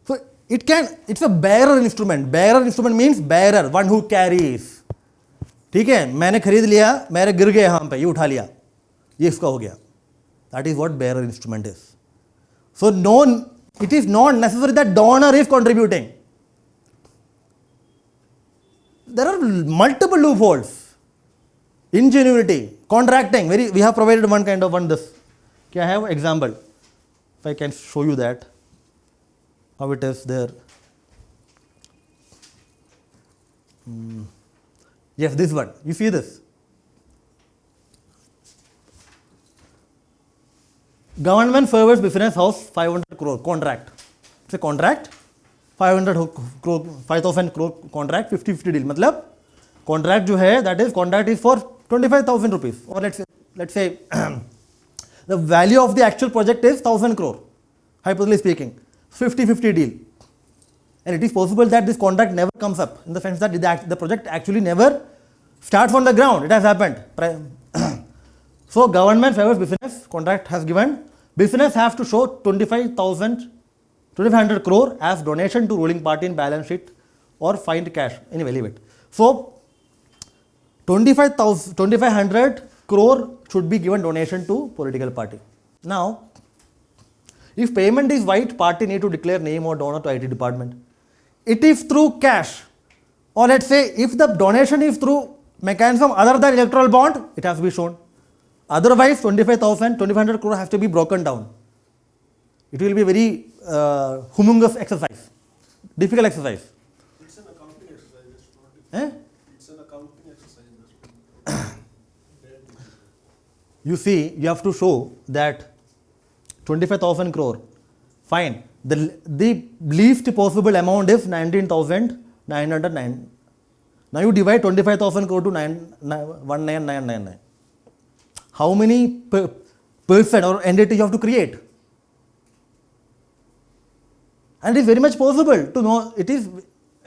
So it's a bearer instrument. Bearer instrument means bearer, one who carries. ठीक है, मैंने खरीद लिया, मेरे गिर गए यहाँ पे, ये उठा लिया, ये इसका हो गया. That is what bearer instrument is. So it is not necessary that donor is contributing. There are multiple loopholes. Ingenuity, contracting. We have provided one kind of one this. I have an example. If I can show you that, how it is there. Yes, this one. You see this? Government favors business house 500 crore contract. It's a contract. 500 crore, 5,000 crore contract, 50-50 deal. मतलब contract जो है, that is contract is for 25,000 rupees. Or let's say the value of the actual project is 1,000 crore. Hypothetically speaking, 50-50 deal. And it is possible that this contract never comes up, in the sense that the project actually never starts on the ground. It has happened. So government favors business, contract has given. Business has to show 2,500 crore as donation to ruling party in balance sheet or find cash. Anyway, leave it. So 2,500 crore should be given donation to political party. Now, if payment is white, party need to declare name or donor to IT department. It is through cash, or let's say if the donation is through mechanism other than electoral bond, it has to be shown. Otherwise, 2,500 crore has to be broken down. It will be a very humongous exercise, difficult exercise. It's an accounting exercise. It's not. It's an accounting exercise. You see, you have to show that 25,000 crore. Fine. The least possible amount is 19,909. Now you divide 25,000 crore to 19,999. How many person or entity you have to create? And it is very much possible to know. It is,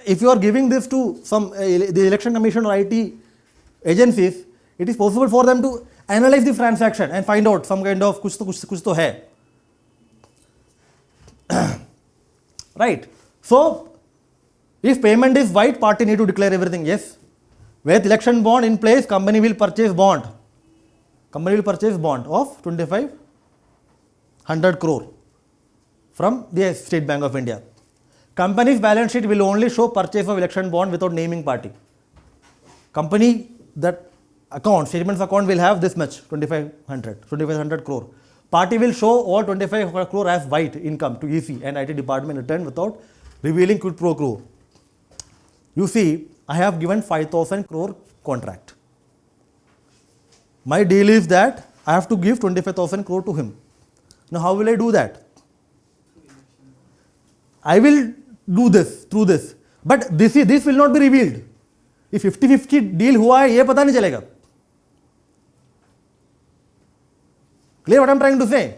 if you are giving this to some the election commission or IT agencies, it is possible for them to analyze the transaction and find out some kind of kuch to hai. Right. So if payment is white, party need to declare everything. Yes. With election bond in place, company will purchase bond. Company will purchase bond of 2,500 crore from the State Bank of India. Company's balance sheet will only show purchase of election bond without naming party. Company, that account, statements account will have this much, 2,500 crore. Party will show all 25 crore as white income to EC and IT department return without revealing quid pro quo. You see, I have given 5,000 crore contract. My deal is that I have to give 25,000 crore to him. Now how will I do that? I will do this through this, but this will not be revealed. If 50-50 deal हुआ है, ये पता नहीं चलेगा. Clear what I am trying to say?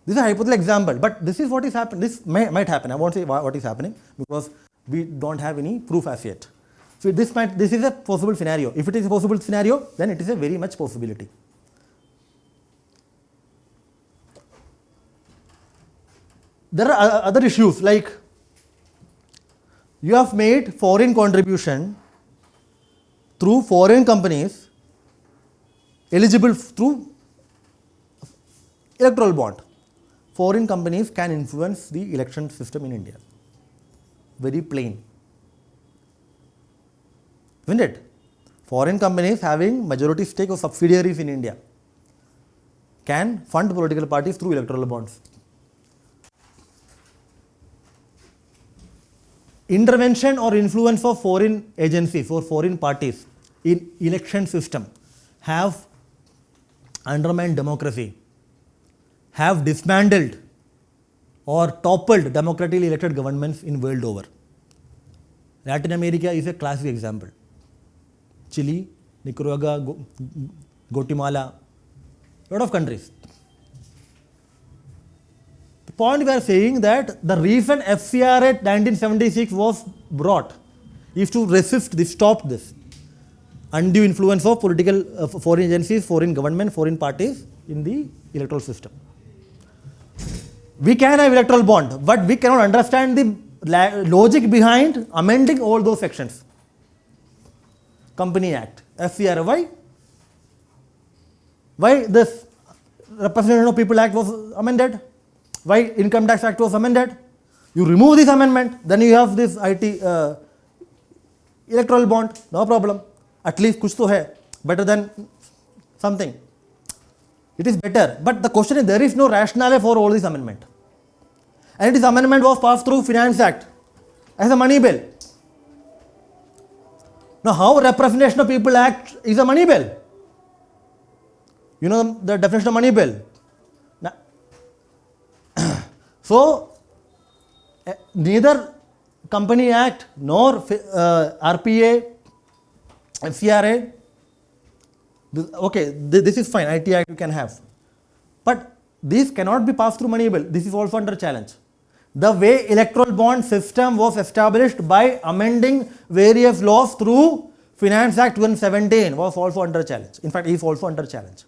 This is a hypothetical example, but this is what is happening. This might happen. I won't say what is happening because we don't have any proof as yet. So this is a possible scenario. If it is a possible scenario, then it is a very much possibility. There are other issues like you have made foreign contribution through foreign companies eligible through electoral bond. Foreign companies can influence the election system in India. Very plain. Isn't it? Foreign companies having majority stake or subsidiaries in India can fund political parties through electoral bonds. Intervention or influence of foreign agencies or foreign parties in election system have undermined democracy, have dismantled or toppled democratically elected governments in world over. Latin America is a classic example. Chile, Nicaragua, Guatemala, a lot of countries. The point we are saying that the reason FCRA 1976 was brought is to resist this, stop this undue influence of political foreign agencies, foreign government, foreign parties in the electoral system. We can have electoral bond, but we cannot understand the logic behind amending all those sections. Company Act, FCRA, why? Why this Representation of People Act was amended? Why Income Tax Act was amended? You remove this amendment, then you have this electoral bond, no problem. At least kuch to hai, better than something. It is better, but the question is there is no rationale for all this amendment. And this amendment was passed through Finance Act as a money bill. Now how Representation of People Act is a money bill? You know the definition of money bill? Now, so neither Company Act nor RPA, FCRA, this is fine, IT Act you can have. But these cannot be passed through money bill. This is also under challenge. The way electoral bond system was established by amending various laws through Finance Act 2017 was also under challenge. In fact, is also under challenge.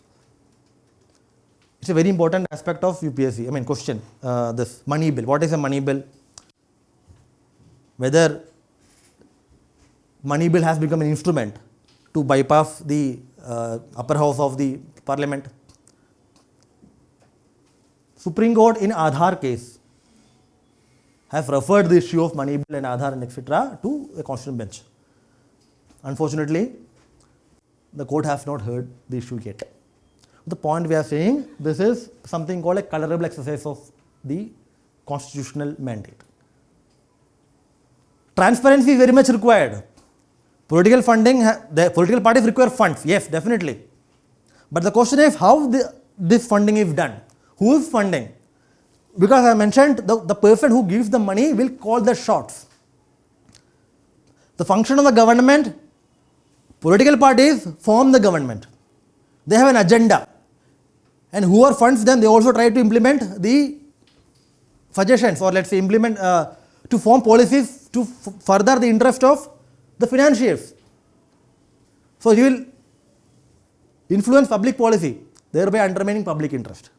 It's a very important aspect of UPSC. I mean, question, this money bill. What is a money bill? Whether money bill has become an instrument to bypass the upper house of the parliament. Supreme Court in Aadhaar case have referred the issue of money bill and Aadhaar and etc. to a constitutional bench. Unfortunately, the court has not heard the issue yet. The point we are saying, this is something called a colorable exercise of the constitutional mandate. Transparency is very much required. Political funding, the political parties require funds, yes, definitely. But the question is how this funding is done. Who is funding? Because I mentioned the person who gives the money will call the shots. The function of the government, political parties form the government. They have an agenda. And whoever funds them, they also try to implement the suggestions or let's say implement to form policies to further the interest of the financiers. So you will influence public policy, thereby undermining public interest.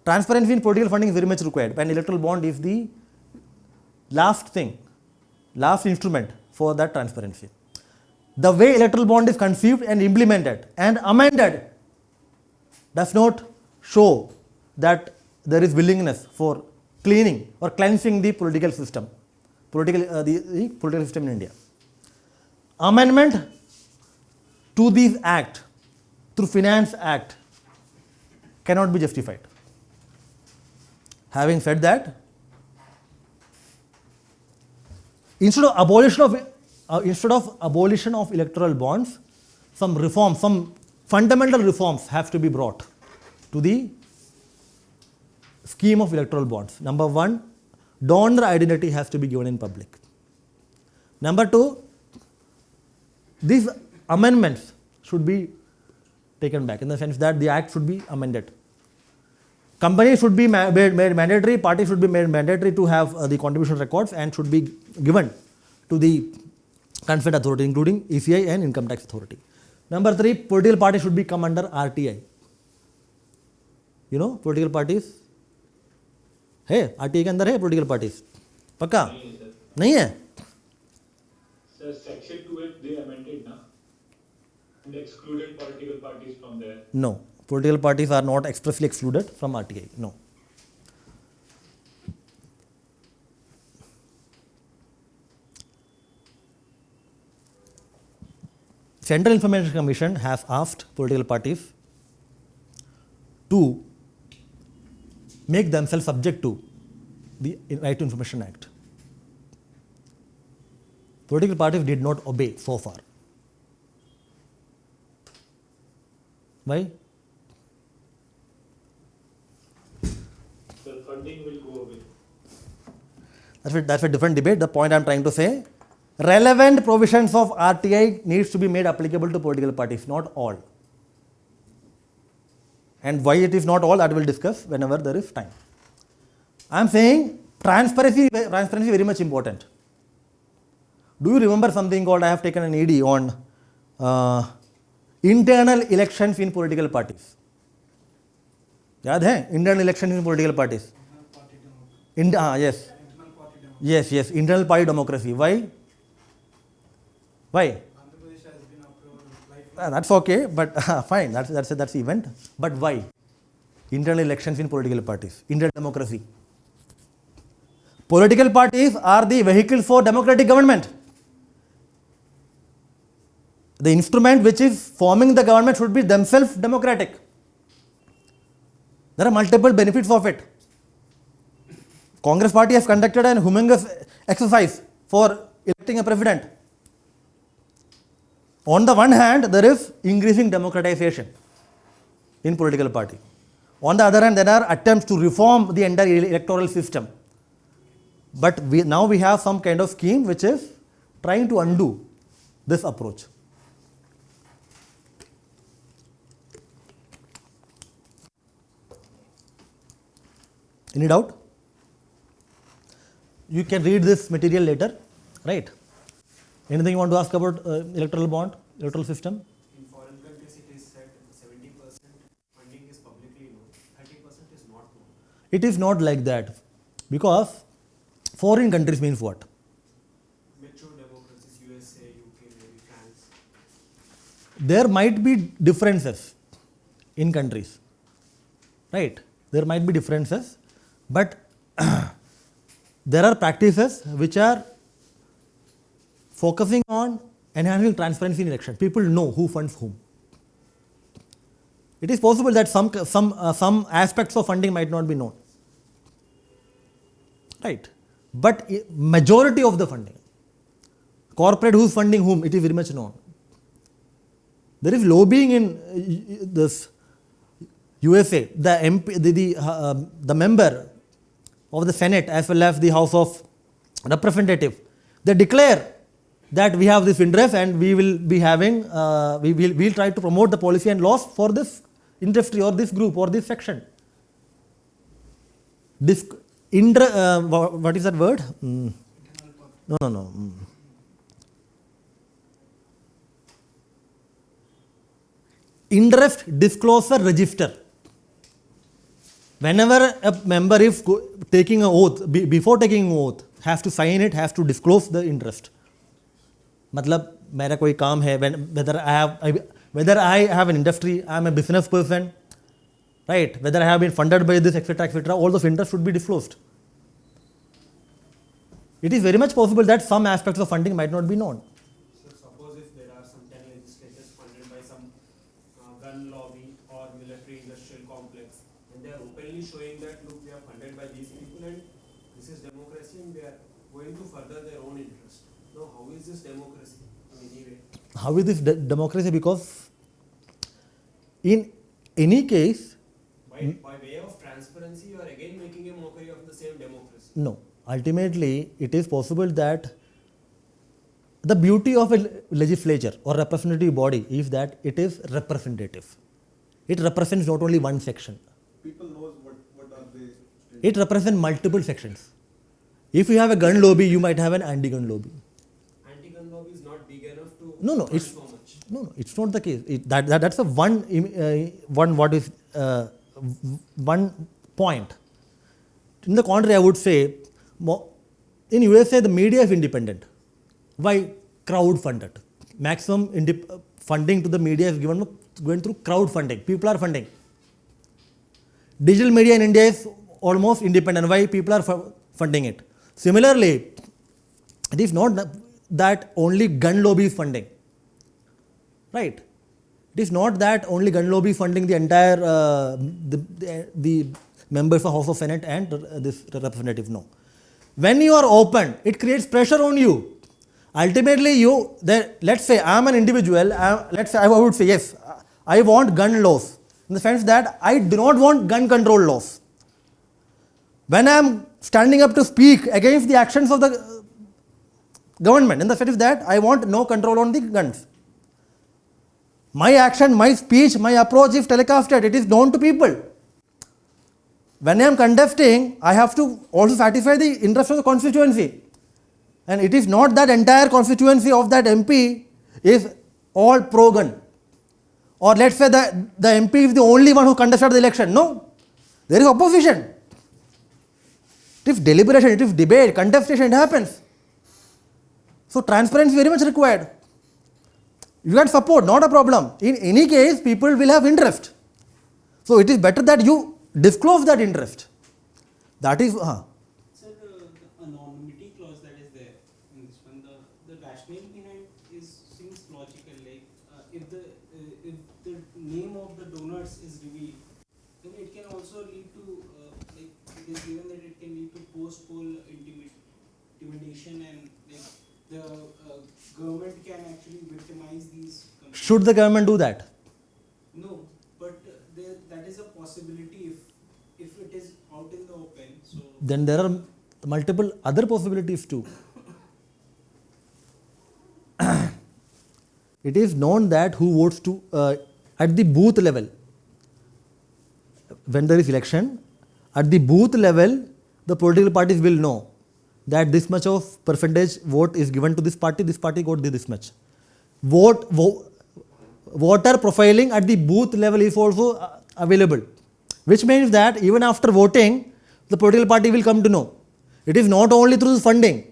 Transparency in political funding is very much required, and electoral bond is the last thing, last instrument for that transparency. The way electoral bond is conceived and implemented and amended does not show that there is willingness for cleaning or cleansing the political system, the political system in India. Amendment to this act through Finance Act cannot be justified. Having said that, instead of abolition of electoral bonds, some reforms, some fundamental reforms have to be brought to the scheme of electoral bonds. Number one, donor identity has to be given in public. Number two, these amendments should be taken back in the sense that the act should be amended. Companies should be made mandatory, parties should be made mandatory to have the contribution records and should be given to the concerned authority, including ECI and income tax authority. Number 3, political parties should be come under RTI. You know, political parties? Hey, RTI के अंदर है political parties? पक्का? नहीं है? Sir, section 2 they amended now and excluded political parties from there. No, political parties are not expressly excluded from RTI. No. Central Information Commission has asked political parties to make themselves subject to the Right to Information Act. Political parties did not obey so far. Why? The funding will go away. That's a different debate. The point I'm trying to say, relevant provisions of RTI needs to be made applicable to political parties, not all. And why it is not all, that we'll discuss whenever there is time. I'm saying transparency very much important. Do you remember something called, I have taken an ED on internal elections in political parties? याद है? Internal elections in political parties. Yes. Yes, internal party democracy. Why? That's okay, but fine, that's the event. But why? Internal elections in political parties, internal democracy. Political parties are the vehicle for democratic government. The instrument which is forming the government should be themselves democratic. There are multiple benefits of it. Congress party has conducted an humongous exercise for electing a president. On the one hand, there is increasing democratization in political party. On the other hand, there are attempts to reform the entire electoral system. But now we have some kind of scheme which is trying to undo this approach. Any doubt? You can read this material later, right? Anything you want to ask about electoral bond, electoral system? In foreign countries, it is said 70% funding is publicly known, 30% is not known. It is not like that, because foreign countries means what? Mature democracies, USA, UK, maybe France. There might be differences in countries, right? There might be differences, but there are practices which are focusing on enhancing transparency in election. People know who funds whom. It is possible that some aspects of funding might not be known, right? But majority of the funding, corporate who's funding whom, it is very much known. There is lobbying in this USA. The MP, the member of the Senate as well as the House of Representatives, they declare that we have this interest and we will be having, we'll try to promote the policy and laws for this industry or this group or this section. What is that word? No. Interest disclosure register. Whenever a member is taking an oath, before taking an oath, has to sign it, has to disclose the interest. मतलब मेरा कोई काम है, whether I have an industry, I am a business person, right? Whether I have been funded by this, etc., all those interests should be disclosed. It is very much possible that some aspects of funding might not be known. So suppose if there are some 10 legislators funded by some gun lobby or military industrial complex, and they are openly showing that, look, they are funded by these people and this is democracy and they are going to further their own interest. Now, how is this democracy in any way? How is this democracy? Because in any case, by way of transparency, you are again making a mockery of the same democracy. no. Ultimately, it is possible that the beauty of a legislature or representative body is that it is representative. It represents not only one section. People knows what It represents multiple sections. If you have a gun lobby, you might have an anti-gun lobby. Anti-gun lobby is not big enough to No, fund it's so much. no, it's not the case. That's a one point. In the contrary, I would say, in USA the media is independent. Why? Crowd funded. Maximum funding to the media is given going through crowd funding. People are funding. Digital media in India is almost independent. Why? People are funding it. Similarly, it is not that only gun lobby is funding. Right? It is not that only gun lobby is funding the entire the members of House of Senate and this representative. No. When you are open, it creates pressure on you. Ultimately, let's say I am an individual. Let's say I would say yes, I want gun laws in the sense that I do not want gun control laws. When I am standing up to speak against the actions of the government, in the sense that I want no control on the guns. My action, my speech, my approach is telecasted. It is known to people. When I am contesting, I have to also satisfy the interest of the constituency. And it is not that entire constituency of that MP is all pro-gun. Or let's say that the MP is the only one who contested the election. No. There is opposition. It is deliberation, it is debate, contestation, it happens. So transparency is very much required. You get support, not a problem. In any case, people will have interest. So it is better that you disclose that interest. That is, Sir, the anonymity clause that is there in this one, the rationale behind seems logical. Like if the name of the donors is revealed, then it can also lead to like it is given that it can lead to post-poll intimidation and like the government can actually victimize these. Should the government do that? No, but that is a possibility if it is out in the open. So Then there are multiple other possibilities too. It is known that who votes to at the booth level. When there is election, at the booth level, the political parties will know that this much of percentage vote is given to this party got this much. Voter profiling at the booth level is also available, which means that even after voting, the political party will come to know. It is not only through funding.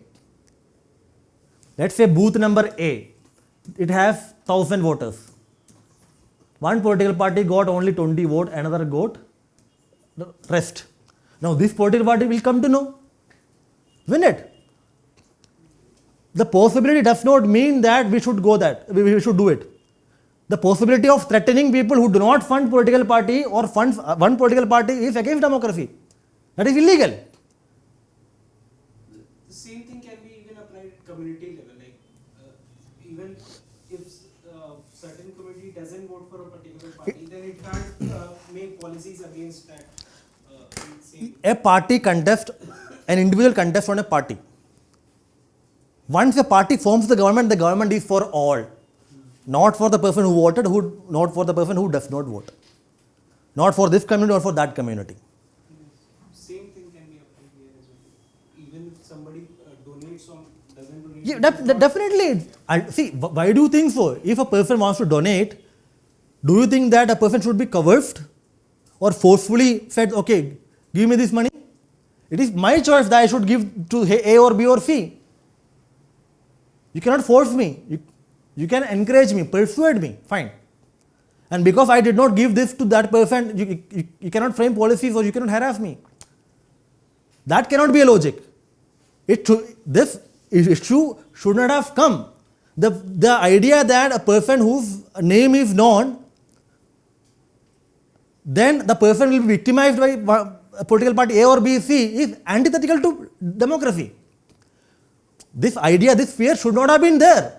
Let's say booth number A, it has 1000 voters. One political party got only 20 votes, another got the rest. Now this political party will come to know. Isn't it? The possibility does not mean that we should do it. The possibility of threatening people who do not fund political party or funds one political party is against democracy. That is illegal. the same thing can be even applied at community level. Like even if certain community doesn't vote for a particular party, then it can't make policies against that. Same. A party contests, an individual contests on a party. Once a party forms the government is for all. Not for the person who voted, not for the person who does not vote. Not for this community or for that community. Same thing can be applied here as well. Even if somebody donates or doesn't donate. Yeah, definitely. See, why do you think so? If a person wants to donate, do you think that a person should be coerced or forcefully said, okay, give me this money? It is my choice that I should give to A or B or C. You cannot force me. You can encourage me, persuade me, fine. And because I did not give this to that person, you cannot frame policies or you cannot harass me. That cannot be a logic. This issue should not have come. The idea that a person whose name is known, then the person will be victimized by a political party A or B, C is antithetical to democracy. This idea, this fear should not have been there.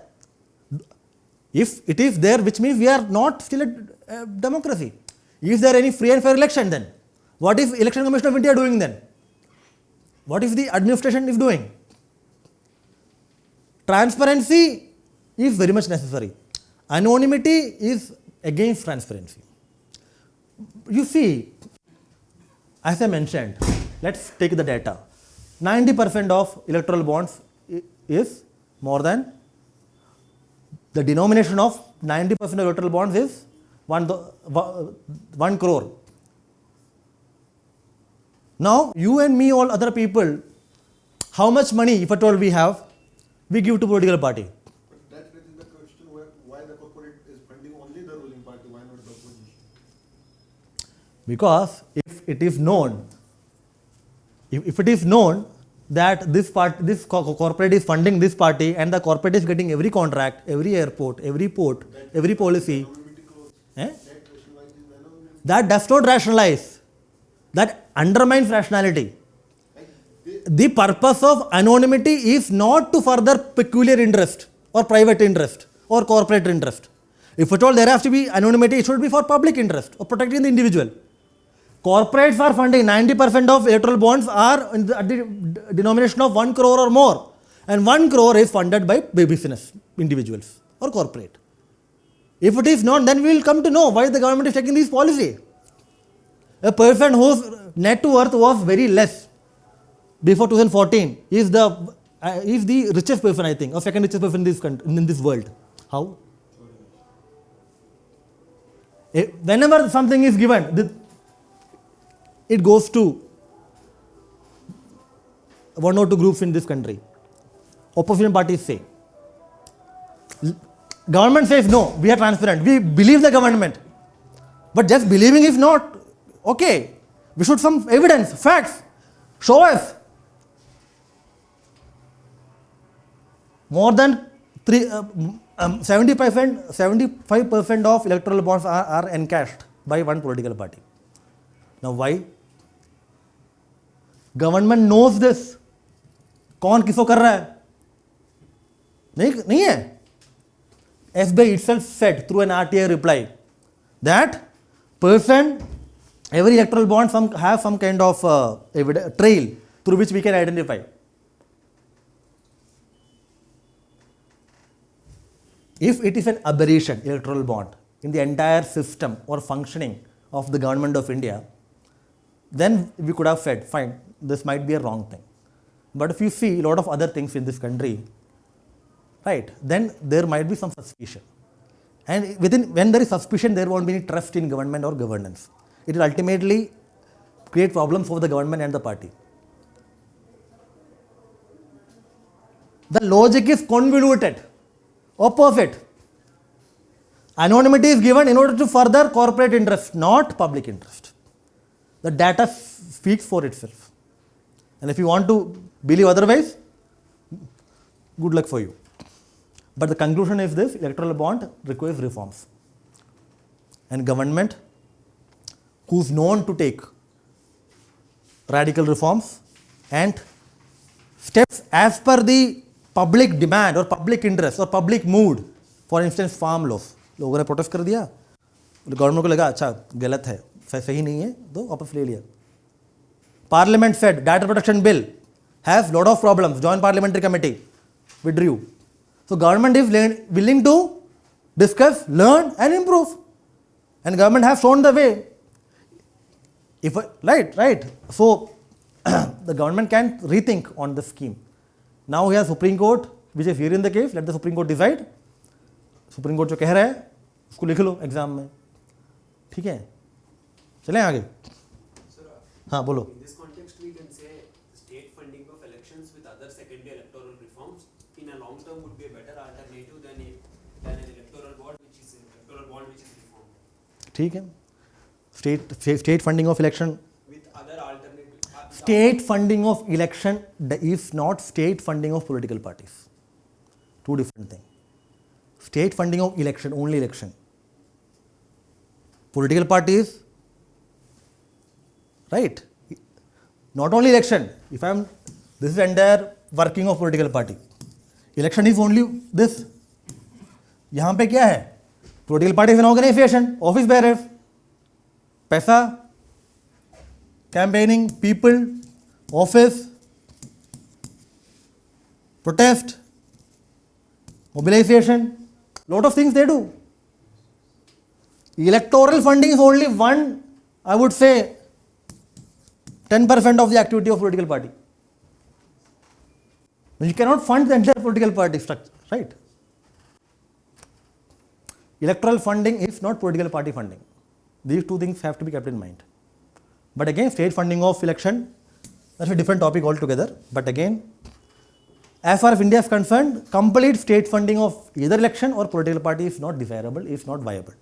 If it is there, which means we are not still a democracy. Is there any free and fair election then? What is Election Commission of India doing then? What is the administration is doing? Transparency is very much necessary. Anonymity is against transparency. You see, as I mentioned, Let's take the data. 90% of electoral bonds is more than, the denomination of 90% of electoral bonds is 1 crore. Now, you and me, all other people, how much money, if at all we have, we give to political party? But that raises the question why the corporate is funding only the ruling party, why not the opposition? Because if it is known, if it is known that this corporate is funding this party and the corporate is getting every contract, every airport, every port, every policy, that does not rationalize. That undermines rationality. The purpose of anonymity is not to further peculiar interest or private interest or corporate interest. If at all there has to be anonymity, it should be for public interest or protecting the individual. Corporates are funding, 90% of electoral bonds are at the denomination of 1 crore or more. And 1 crore is funded by business, individuals or corporate. If it is not, then we will come to know why the government is taking this policy. A person whose net worth was very less before 2014 is the richest person, I think, or second richest person in this country, in this world. How? Whenever something is given, it goes to one or two groups in this country. Opposition parties say. Government says no, we are transparent. We believe the government. But just believing is not okay. We should some evidence, facts. Show us. More than 75% of electoral bonds are encashed by one political party. Now why? Government knows this. कौन किसको कर रहा है? नहीं है. SBI itself said through an RTI reply that every electoral bond have some kind of trail through which we can identify. If it is an aberration, electoral bond, in the entire system or functioning of the government of India, then we could have said, fine, this might be a wrong thing. But if you see a lot of other things in this country, right, then there might be some suspicion. And when there is suspicion, there won't be any trust in government or governance. It will ultimately create problems for the government and the party. The logic is convoluted, opposite. Anonymity is given in order to further corporate interest, not public interest. The data speaks for itself. And if you want to believe otherwise, good luck for you. But the conclusion is this: electoral bond requires reforms. And government, who's known to take radical reforms and steps as per the public demand or public interest or public mood, for instance farm laws, लोगों ने protest कर दिया, government को लगा अच्छा गलत है, सही नहीं है, तो वापस ले लिया. Parliament said data protection bill has lot of problems, joint parliamentary committee withdrew. So government is willing to discuss, learn and improve, and government has shown the way. Right. So the government can rethink on the scheme. Now we have Supreme Court, which is hearing the case. Let the Supreme Court decide. Supreme Court जो कह रहा है उसको लिख लो exam में, ठीक है? चलें आगे. हाँ बोलो. In this context, we can say state funding of elections with other secondary electoral reforms in a long term would be a better alternative than an electoral bond which is reformed. ठीक है. State funding of election. With other alternatives. State funding of election is not state funding of political parties. Two different things. State funding of election, only election. Political parties, right? Not only election. This is entire working of political party. Election is only this. यहाँ पे क्या है? Political party is an organization, office bearers, पैसा, campaigning, people, office, protest, mobilization, lot of things they do. Electoral funding is only one, I would say, 10% of the activity of political party. You cannot fund the entire political party structure, right? Electoral funding is not political party funding. These two things have to be kept in mind. But again, state funding of election, that's a different topic altogether. But again, as far as India is concerned, complete state funding of either election or political party is not desirable, is not viable.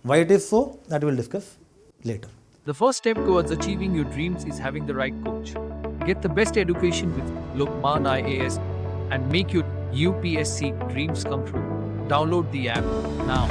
Why it is so, that we will discuss later. The first step towards achieving your dreams is having the right coach. Get the best education with Lukmaan IAS and make your UPSC dreams come true. Download the app now.